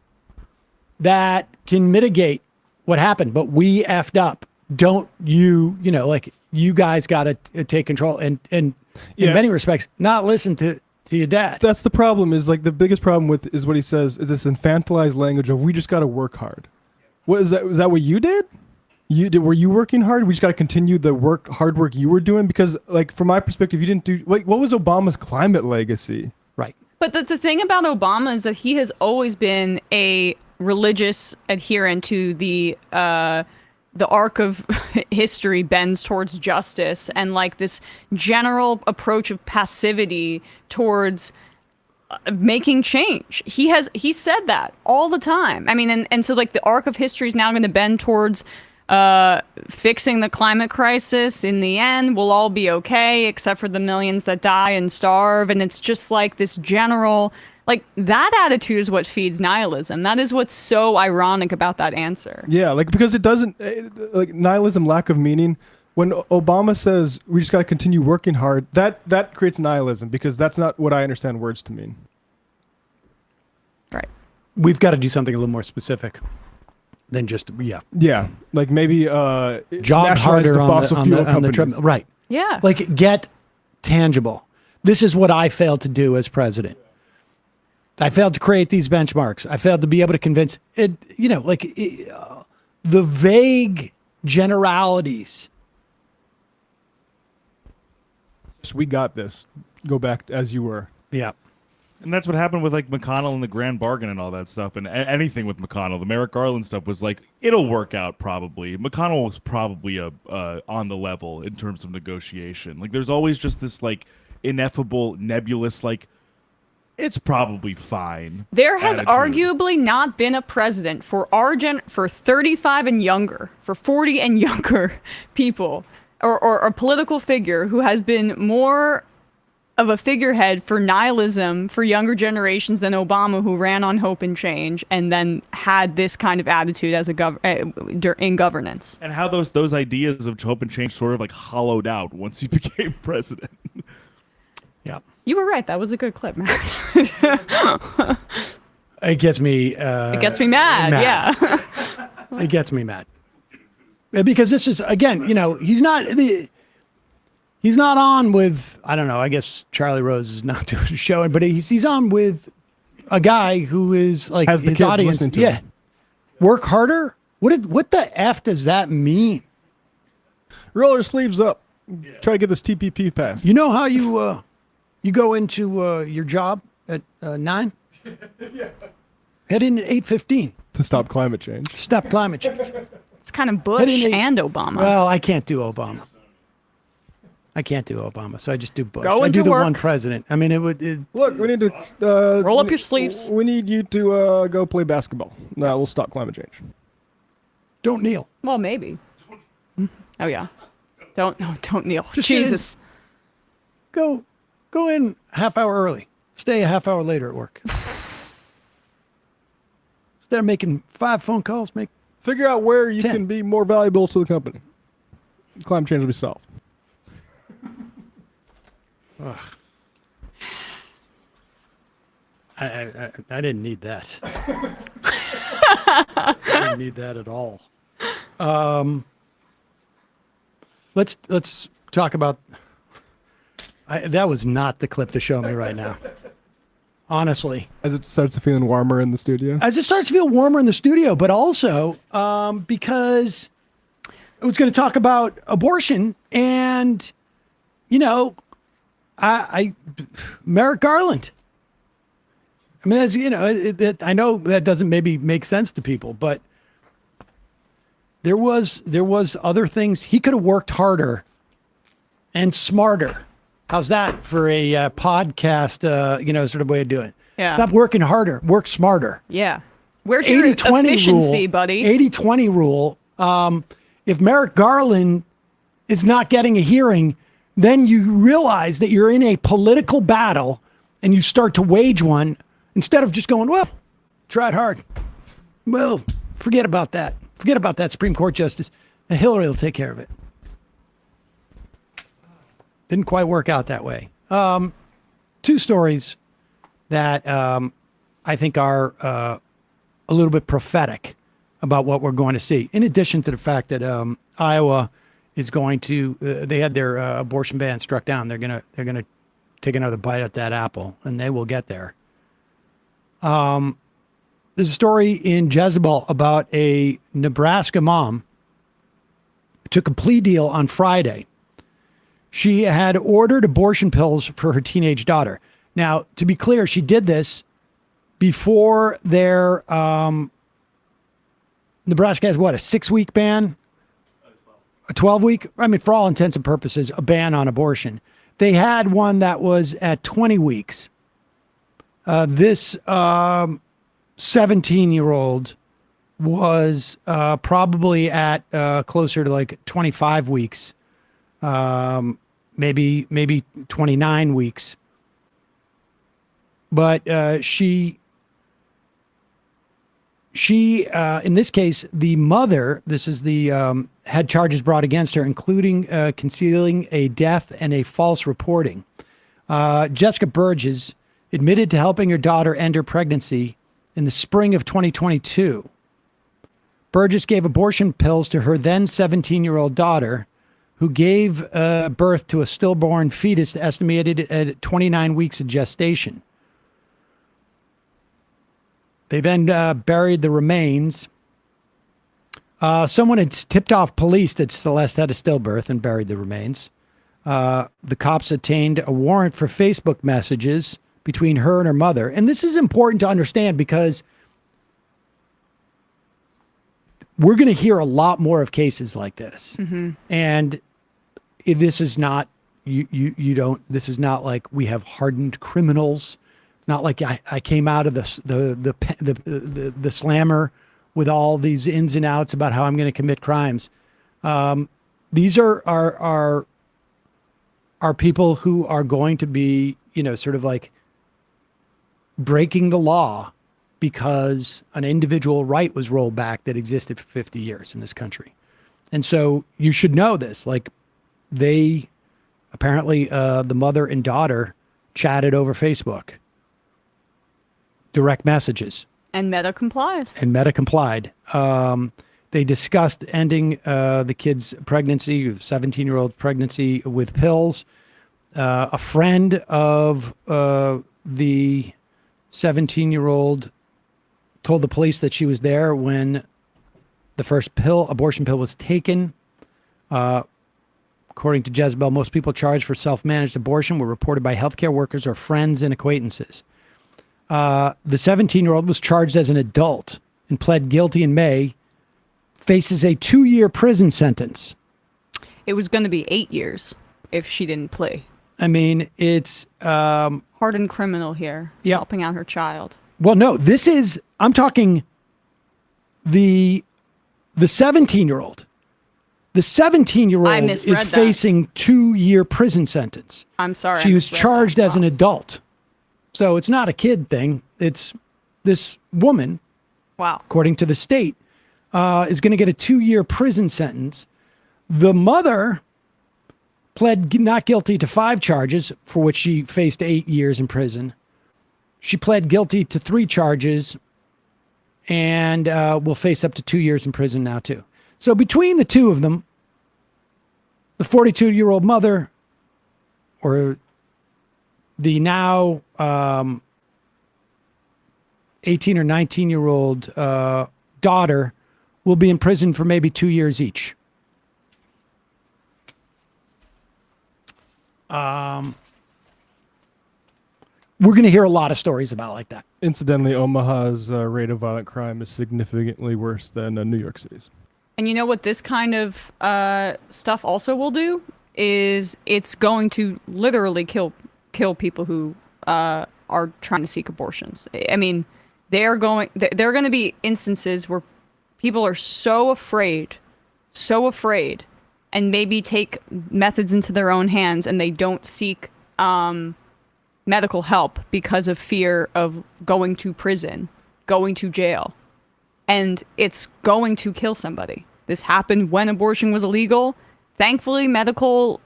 that can mitigate what happened, but we effed up. Don't you know, like, you guys got to take control and in many respects, not listen to your dad. That's the problem, is like the biggest problem with is what he says is this infantilized language of we just got to work hard. What is that? Was that what you did? Were you working hard? We just got to continue the hard work you were doing? Because, like, from my perspective, you didn't do, like, what was Obama's climate legacy? Right. But the thing about Obama is that he has always been a religious adherent to the arc of history bends towards justice, and, like, this general approach of passivity towards making change. He said that all the time. I mean, and so, like, the arc of history is now going to bend towards fixing the climate crisis. In the end, we'll all be okay, except for the millions that die and starve. And it's just like this general, like, that attitude is what feeds nihilism. That is what's so ironic about that answer. Yeah, like, because it doesn't, like, nihilism, lack of meaning. When Obama says we just got to continue working hard, that creates nihilism, because that's not what I understand words to mean. Right. We've got to do something a little more specific than just, Yeah, like maybe jog harder the on fossil the, fuel on the companies. treadmill. Right. Yeah. Like, get tangible. This is what I failed to do as president. I failed to create these benchmarks. I failed to be able to convince it, you know, like, the vague generalities. We got this. Go back as you were. Yeah. And that's what happened with, like, McConnell and the grand bargain and all that stuff, and anything with McConnell. The Merrick Garland stuff was like, it'll work out probably. McConnell was probably on the level in terms of negotiation. Like, there's always just this, like, ineffable, nebulous, like, it's probably fine. There has attitude. arguably not been a president for for 35 and younger, for 40 and younger people, or a political figure who has been more of a figurehead for nihilism for younger generations than Obama, who ran on hope and change and then had this kind of attitude as in governance. And how those ideas of hope and change sort of, like, hollowed out once he became president. Yeah. You were right. That was a good clip, Matt. It gets me. It gets me mad. Yeah. It gets me mad. Because this is, again, you know, he's not on with, I don't know, I guess Charlie Rose is not doing a show, but he's on with a guy who is, like, has the his kids audience. listening to Yeah. him. Work harder? What the F does that mean? Roll your sleeves up. Try to get this TPP passed. You know how you go into your job at 9? Head in at 8:15. To stop climate change. Stop climate change. It's kind of Bush and Obama. Well, I can't do Obama. So I just do Bush. Go I do into the work. one president. I mean, Look, we need to roll up your sleeves. We need you to go play basketball. No, we'll stop climate change. Don't kneel. Well, maybe. Oh yeah. Don't kneel. Just Jesus. Go in half hour early. Stay a half hour later at work. Instead of making 5 phone calls, figure out where you 10. can be more valuable to the company. Climate change will be solved. Ugh. I didn't need that. I didn't need that at all. Let's talk about. That was not the clip to show me right now. honestly. As it starts feeling warmer in the studio. As it starts to feel warmer in the studio, but also because I was going to talk about abortion and, I Merrick Garland. I mean, as you know, I know that doesn't maybe make sense to people, but there was other things he could have worked harder and smarter. How's that for a podcast? Sort of way of doing it. Yeah. Stop working harder, work smarter. Yeah. Where's your efficiency, buddy? 80-20 rule. If Merrick Garland is not getting a hearing, then you realize that you're in a political battle and you start to wage one instead of just going, well, tried hard. Well, forget about that. Forget about that Supreme Court justice. Hillary will take care of it. Didn't quite work out that way. Two stories that I think are a little bit prophetic about what we're going to see. In addition to the fact that Iowa is going to, they had their abortion ban struck down. They're gonna take another bite at that apple, and they will get there. There's a story in Jezebel about a Nebraska mom who took a plea deal on Friday. She had ordered abortion pills for her teenage daughter. Now, to be clear, she did this before their Nebraska has what, a 6-week ban? A 12-week? I mean, for all intents and purposes, a ban on abortion. They had one that was at 20 weeks. This 17-year-old was probably at closer to like 25 weeks, maybe 29 weeks. But she in this case, the mother, this is the had charges brought against her, including concealing a death and a false reporting. Jessica Burgess admitted to helping her daughter end her pregnancy in the spring of 2022. Burgess gave abortion pills to her then 17-year-old daughter, who gave birth to a stillborn fetus estimated at 29 weeks of gestation. They then buried the remains. Someone had tipped off police that Celeste had a stillbirth and buried the remains. The cops obtained a warrant for Facebook messages between her and her mother. And this is important to understand because we're going to hear a lot more of cases like this. Mm-hmm. And this is not, this is not like we have hardened criminals. It's not like I came out of the slammer with all these ins and outs about how I'm going to commit crimes. These are people who are going to be, sort of like breaking the law because an individual right was rolled back that existed for 50 years in this country. And so you should know this, like they apparently, the mother and daughter chatted over Facebook, direct messages. And Meta complied. They discussed ending the kid's pregnancy, 17-year-old pregnancy, with pills. A friend of the 17-year-old told the police that she was there when the first abortion pill was taken. According to Jezebel, most people charged for self-managed abortion were reported by healthcare workers or friends and acquaintances. The 17-year-old was charged as an adult and pled guilty in May, faces a 2-year prison sentence. It was going to be 8 years if she didn't plea. I mean, it's... hardened criminal here, helping out her child. Well, no, this is... I'm talking the 17-year-old. The 17-year-old is facing 2-year prison sentence. I'm sorry. She was charged as an adult. So it's not a kid thing. It's this woman, wow, according to the state, is going to get a 2-year prison sentence. The mother pled not guilty to 5 charges, for which she faced 8 years in prison. She pled guilty to 3 charges and will face up to 2 years in prison now, too. So between the two of them, the 42-year-old mother, or the now 18 or 19-year-old daughter will be in prison for maybe 2 years each. We're going to hear a lot of stories about like that. Incidentally, Omaha's rate of violent crime is significantly worse than New York City's. And you know what this kind of stuff also will do is it's going to literally kill people who are trying to seek abortions. I mean, there are going to be instances where people are so afraid, and maybe take methods into their own hands, and they don't seek medical help because of fear of going to prison, going to jail, and it's going to kill somebody. This happened when abortion was illegal. Thankfully, medical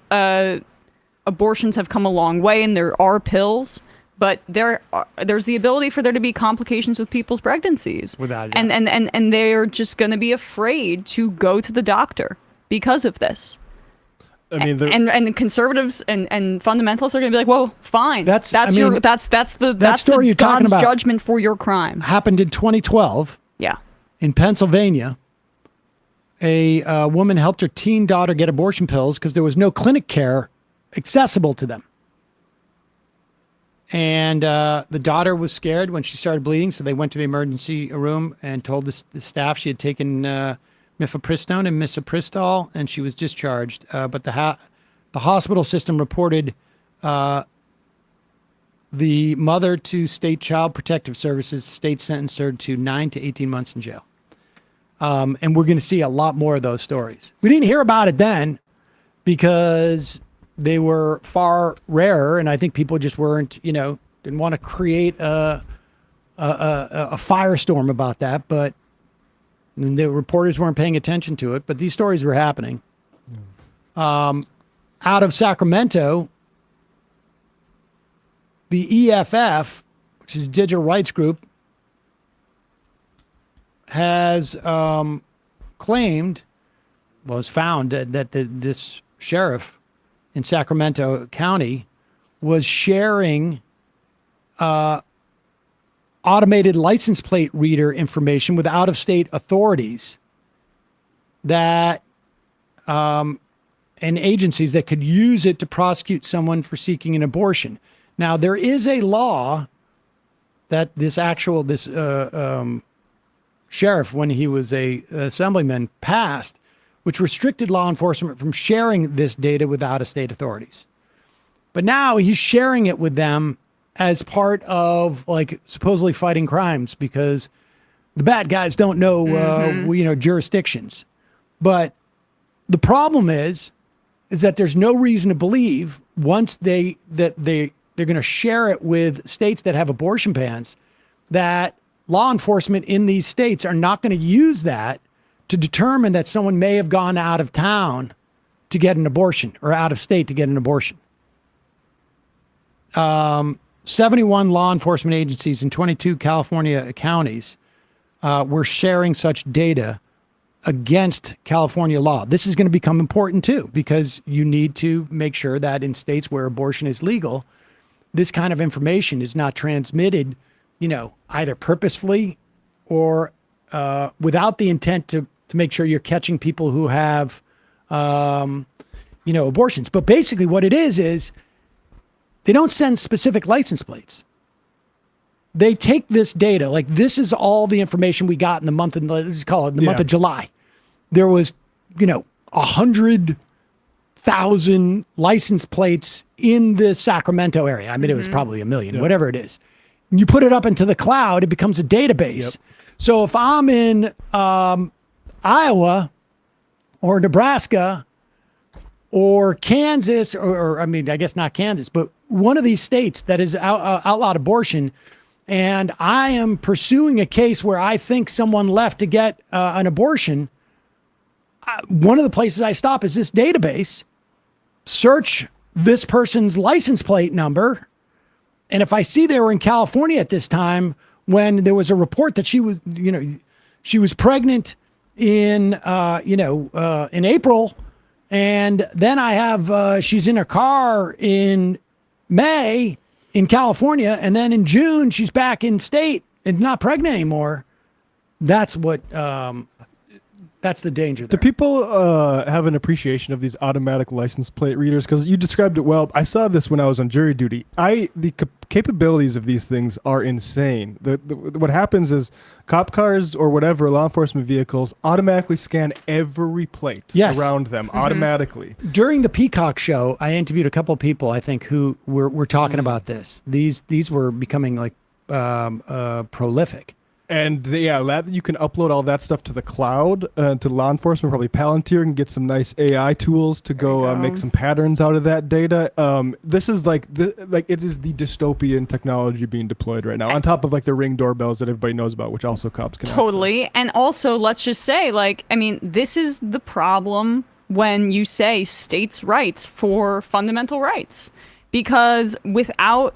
abortions have come a long way, and there are pills, but there's the ability for there to be complications with people's pregnancies. Without it. And they're just going to be afraid to go to the doctor because of this. I mean, and conservatives and fundamentalists are going to be like, "Well, fine. That's story you're you're talking God's about judgment for your crime." Happened in 2012. Yeah. In Pennsylvania, a woman helped her teen daughter get abortion pills because there was no clinic care accessible to them. And the daughter was scared when she started bleeding, so they went to the emergency room and told the staff she had taken mifepristone and misoprostol, and she was discharged. But the hospital system reported the mother to State Child Protective Services. State sentenced her to 9 to 18 months in jail. And we're going to see a lot more of those stories. We didn't hear about it then because they were far rarer, and I think people just weren't, didn't want to create a firestorm about that. But the reporters weren't paying attention to it. But these stories were happening. Out of Sacramento, the EFF, which is a digital rights group, has claimed, was found that this sheriff in Sacramento County was sharing automated license plate reader information with out-of-state authorities that and agencies that could use it to prosecute someone for seeking an abortion. Now, there is a law that this sheriff, when he was a assemblyman, passed, which restricted law enforcement from sharing this data with out-of-state authorities. But now he's sharing it with them as part of, like, supposedly fighting crimes because the bad guys don't know, jurisdictions. But the problem is that there's no reason to believe once they're going to share it with states that have abortion bans, that law enforcement in these states are not going to use that to determine that someone may have gone out of town to get an abortion or out of state to get an abortion. 71 law enforcement agencies in 22 California counties were sharing such data against California law. This is going to become important too, because you need to make sure that in states where abortion is legal, this kind of information is not transmitted, either purposefully or without the intent to make sure you're catching people who have, abortions. But basically what it is they don't send specific license plates. They take this data, like this is all the information we got in the month, let's call it the month of July. There was, 100,000 license plates in the Sacramento area. I mean, it was probably 1 million, whatever it is. And you put it up into the cloud, it becomes a database. Yep. So if I'm in Iowa or Nebraska or Kansas, or I mean, I guess not Kansas, but one of these states that is outlawed abortion, and I am pursuing a case where I think someone left to get an abortion, one of the places I stop is this database, search this person's license plate number, and if I see they were in California at this time when there was a report that she was pregnant in April, and then I have she's in a car in May in California, and then in June she's back in state and not pregnant anymore, that's what that's the danger Do there. people have an appreciation of these automatic license plate readers? Because you described it well. I saw this when I was on jury duty. The capabilities of these things are insane. What happens is cop cars or whatever, law enforcement vehicles, automatically scan every plate around them automatically. During the Peacock show, I interviewed a couple of people, I think, who were talking about this. These were becoming like prolific. And you can upload all that stuff to the cloud, to law enforcement. Probably Palantir can get some nice AI tools to go make some patterns out of that data. This is it is the dystopian technology being deployed right now, on top of like the Ring doorbells that everybody knows about, which also cops can Totally. And also, let's just say, this is the problem when you say states' rights for fundamental rights, because without,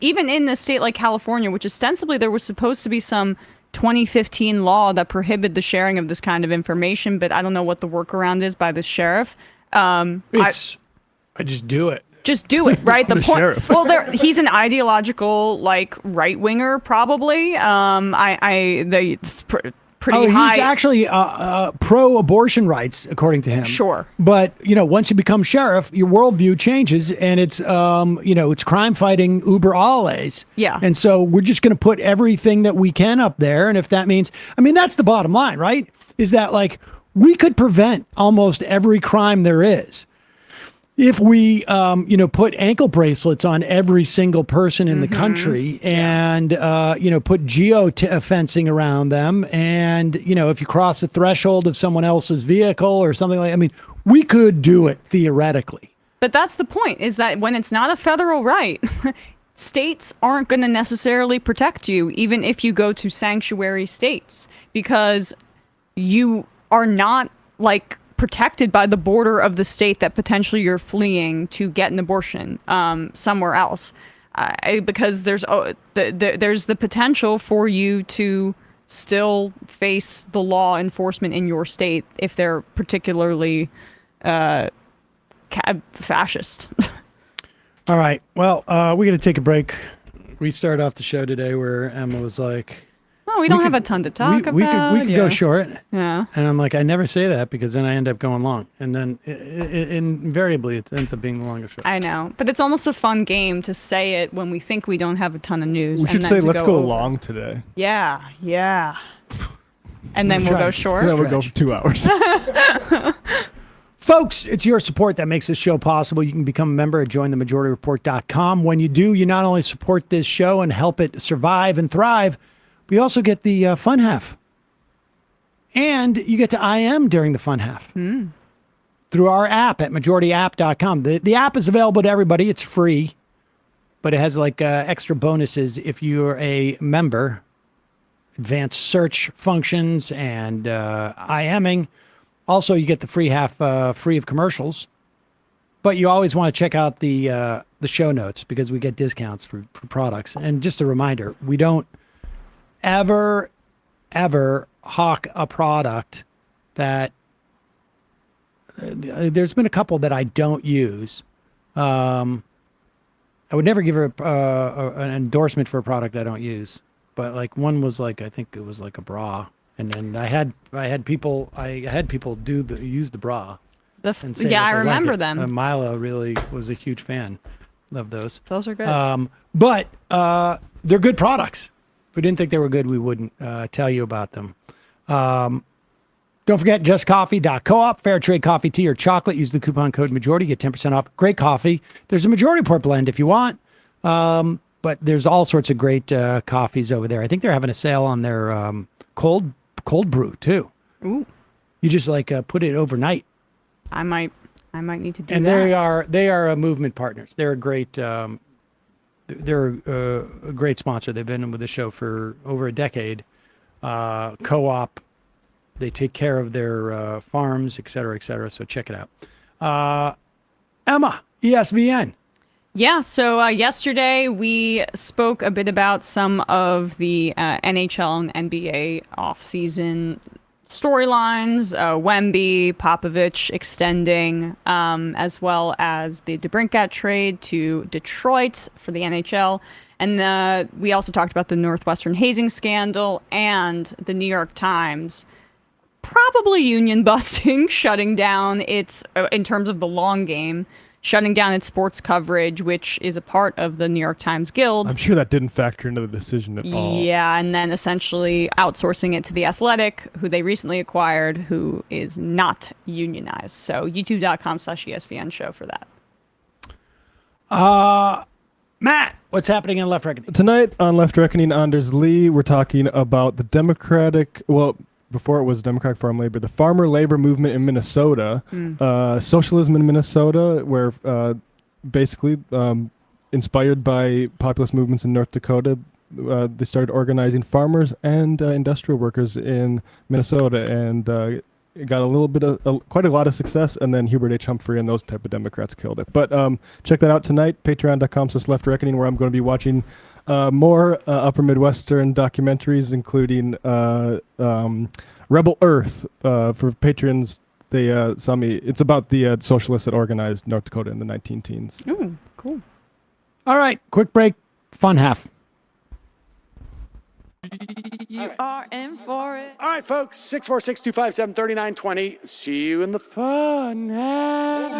even in a state like California, which ostensibly there was supposed to be some 2015 law that prohibited the sharing of this kind of information, but I don't know what the workaround is by the sheriff. I just do it. Just do it, right? The sheriff. Well, he's an ideological, right winger, probably. Pretty high. He's actually pro-abortion rights, according to him. Sure. But, once you become sheriff, your worldview changes, and it's, it's crime fighting uber alles. Yeah. And so we're just going to put everything that we can up there. And if that means, that's the bottom line, right? Is that we could prevent almost every crime there is if we, put ankle bracelets on every single person in the country and, put fencing around them. And, if you cross the threshold of someone else's vehicle or something we could do it theoretically. But that's the point, is that when it's not a federal right, states aren't going to necessarily protect you, even if you go to sanctuary states, because you are not protected by the border of the state that potentially you're fleeing to get an abortion somewhere else, because there's the potential for you to still face the law enforcement in your state if they're particularly fascist. All right. Well, we're going to take a break. We start off the show today where Emma was like, oh, we don't have a ton to talk about. We could go short. Yeah. And I'm like, I never say that because then I end up going long. And then invariably it ends up being the longest show. I know. But it's almost a fun game to say it when we think we don't have a ton of news. We should say, let's go long today. Yeah. Yeah. And then we'll go short. Then we'll go for 2 hours. Folks, it's your support that makes this show possible. You can become a member at jointhemajorityreport.com. When you do, you not only support this show and help it survive and thrive, but you also get the fun half. And you get to IM during the fun half through our app at majorityApp.com. The app is available to everybody. It's free, but it has extra bonuses if you're a member. Advanced search functions and IMing. Also, you get the free half free of commercials, but you always want to check out the show notes because we get discounts for products. And just a reminder, we don't ever hawk a product that there's been a couple that I don't use. I would never give her an endorsement for a product I don't use, but one was I think it was a bra. And then I had people use the bra. I remember them. Mila really was a huge fan of those. Those are good. But they're good products. If we didn't think they were good, we wouldn't tell you about them. Don't forget justcoffee.coop, fair trade coffee, tea, or chocolate. Use the coupon code majority, get 10% off. Great coffee. There's a Majority Report blend if you want. But there's all sorts of great coffees over there. I think they're having a sale on their cold brew too. Ooh. You just put it overnight. I might need to do and that. And they are movement partners. They're a great a great sponsor. They've been with the show for over a decade. Co-op. They take care of their farms, et cetera, et cetera. So check it out. Emma, ESPN. Yeah, so yesterday we spoke a bit about some of the NHL and NBA off-season storylines, Wemby, Popovich extending, as well as the DeBrincat trade to Detroit for the NHL. And we also talked about the Northwestern hazing scandal and the New York Times probably union busting, shutting down its, in terms of the long game, shutting down its sports coverage, which is a part of the New York Times Guild. I'm sure that didn't factor into the decision at all. Yeah, and then essentially outsourcing it to The Athletic, who they recently acquired, who is not unionized. So youtube.com/ESPN show for that. Matt, what's happening in Left Reckoning? Tonight on Left Reckoning, Anders Lee, we're talking about the Democratic, well, before it was Democratic Farm Labor, the farmer labor movement in Minnesota, socialism in Minnesota, where basically inspired by populist movements in North Dakota, they started organizing farmers and industrial workers in Minnesota, and it got a little bit of quite a lot of success, and then Hubert H. Humphrey and those type of Democrats killed it. But check that out tonight, patreon.com/Left Reckoning, where I'm going to be watching more Upper Midwestern documentaries, including Rebel Earth. For patrons, they saw me. It's about the socialists that organized North Dakota in the 19-teens. Ooh, cool. All right, quick break. Fun half. You are in for it. All right, folks, 646-257-3920. See you in the fun half.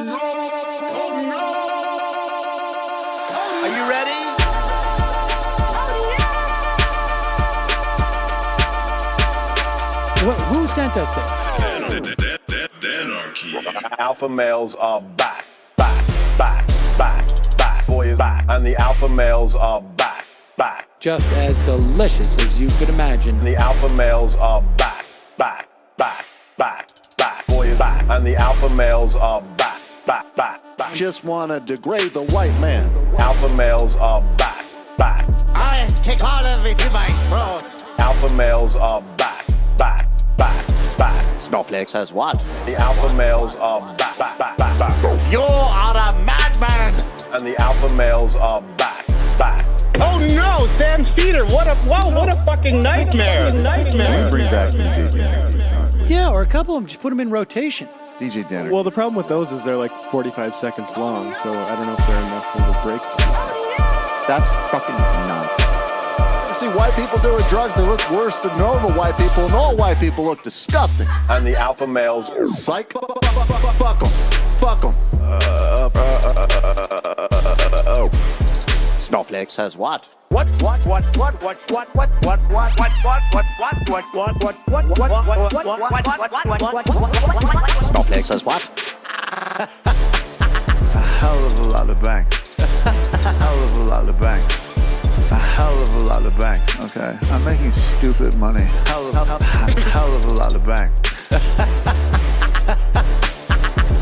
Are you ready? Who sent us this? Alpha males are back. Boy is back. And the alpha males are back. Just as delicious as you could imagine. The alpha males are back. Boy is back. And the alpha males are back. Just wanna degrade the white man. Alpha males are back. I take all of it to my throat. Alpha males are back. Snowflakes has what? The alpha males are back. You are a madman. And the alpha males are back. Oh no, Sam Seder! What a fucking nightmare! Bring back DJ. Yeah, or a couple of them. Just put them in rotation. DJ Denner. Well, the problem with those is they're like 45 seconds long, so I don't know if they're enough of a break. That's fucking nonsense. You see white people doing drugs, they look worse than normal white people, and all white people look disgusting. And the alpha males, psych, fuck 'em. Snowflake says what? Snowflake says what? A hell of a lot of bank. A hell of a lot of bank. A hell of a lot of bank. Okay, I'm making stupid money. Hell of a lot of bank.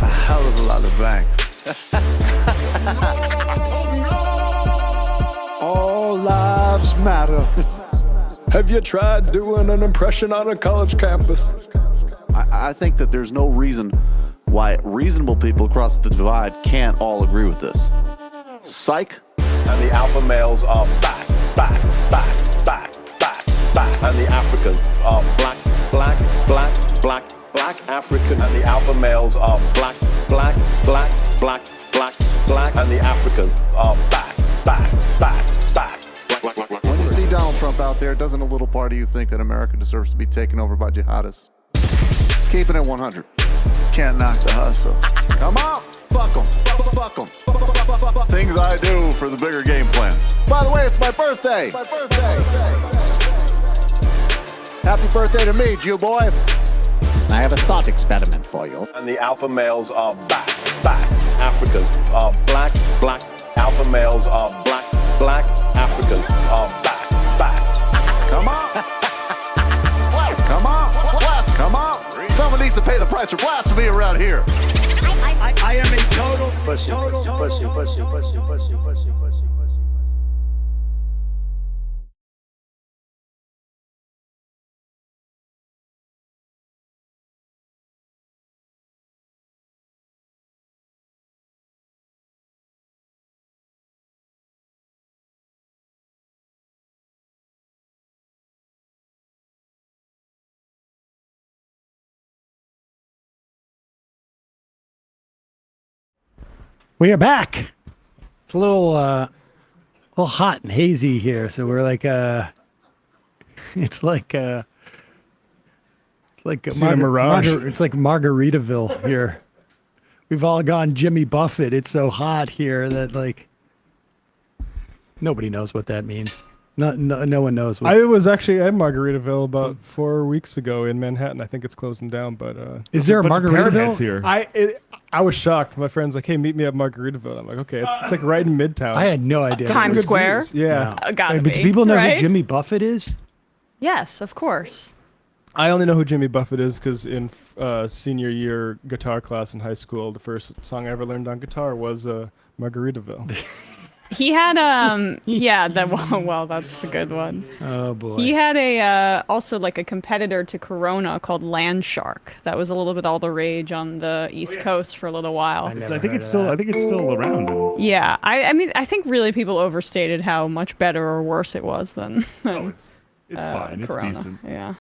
A hell of a lot of bank. All lives matter. Have you tried doing an impression on a college campus? I think that there's no reason why reasonable people across the divide can't all agree with this. Psych. And the alpha males are back. And the Africans are black African. And the alpha males are black. And the Africans are back. When you see Donald Trump out there, doesn't a little part of you think that America deserves to be taken over by jihadists? Keeping it 100. Can't knock the hustle. Come on, fuck 'em. Things I do for the bigger game plan. By the way, it's my birthday. Happy birthday to me, Jew boy. I have a thought experiment for you. And the alpha males are back. Africans are black. Alpha males are black. Africans are back. Come on. Someone needs to pay the price for blasphemy around here. I am a total pussy. We are back. It's a little hot and hazy here, so we're like it's like a mirage. It's like Margaritaville here. We've all gone Jimmy Buffett. It's so hot here that like nobody knows what that means. No one knows. I was actually at Margaritaville about 4 weeks ago in Manhattan. I think it's closing down, but is there a Margaritaville here? I was shocked. My friend's like, "Hey, meet me at Margaritaville." I'm like, "Okay, it's like right in Midtown." I had no idea. Times Square. Yeah. Gotta but be, do people know right? who Jimmy Buffett is? Yes, of course. I only know who Jimmy Buffett is because in senior year guitar class in high school, the first song I ever learned on guitar was Margaritaville. He had well, that's a good one. Oh boy. He had a also like a competitor to Corona called Land Shark. That was a little bit all the rage on the East Coast for a little while. I think it's still around. Yeah, I mean I think really people overstated how much better or worse it was than it's fine. It's Corona. decent. Yeah.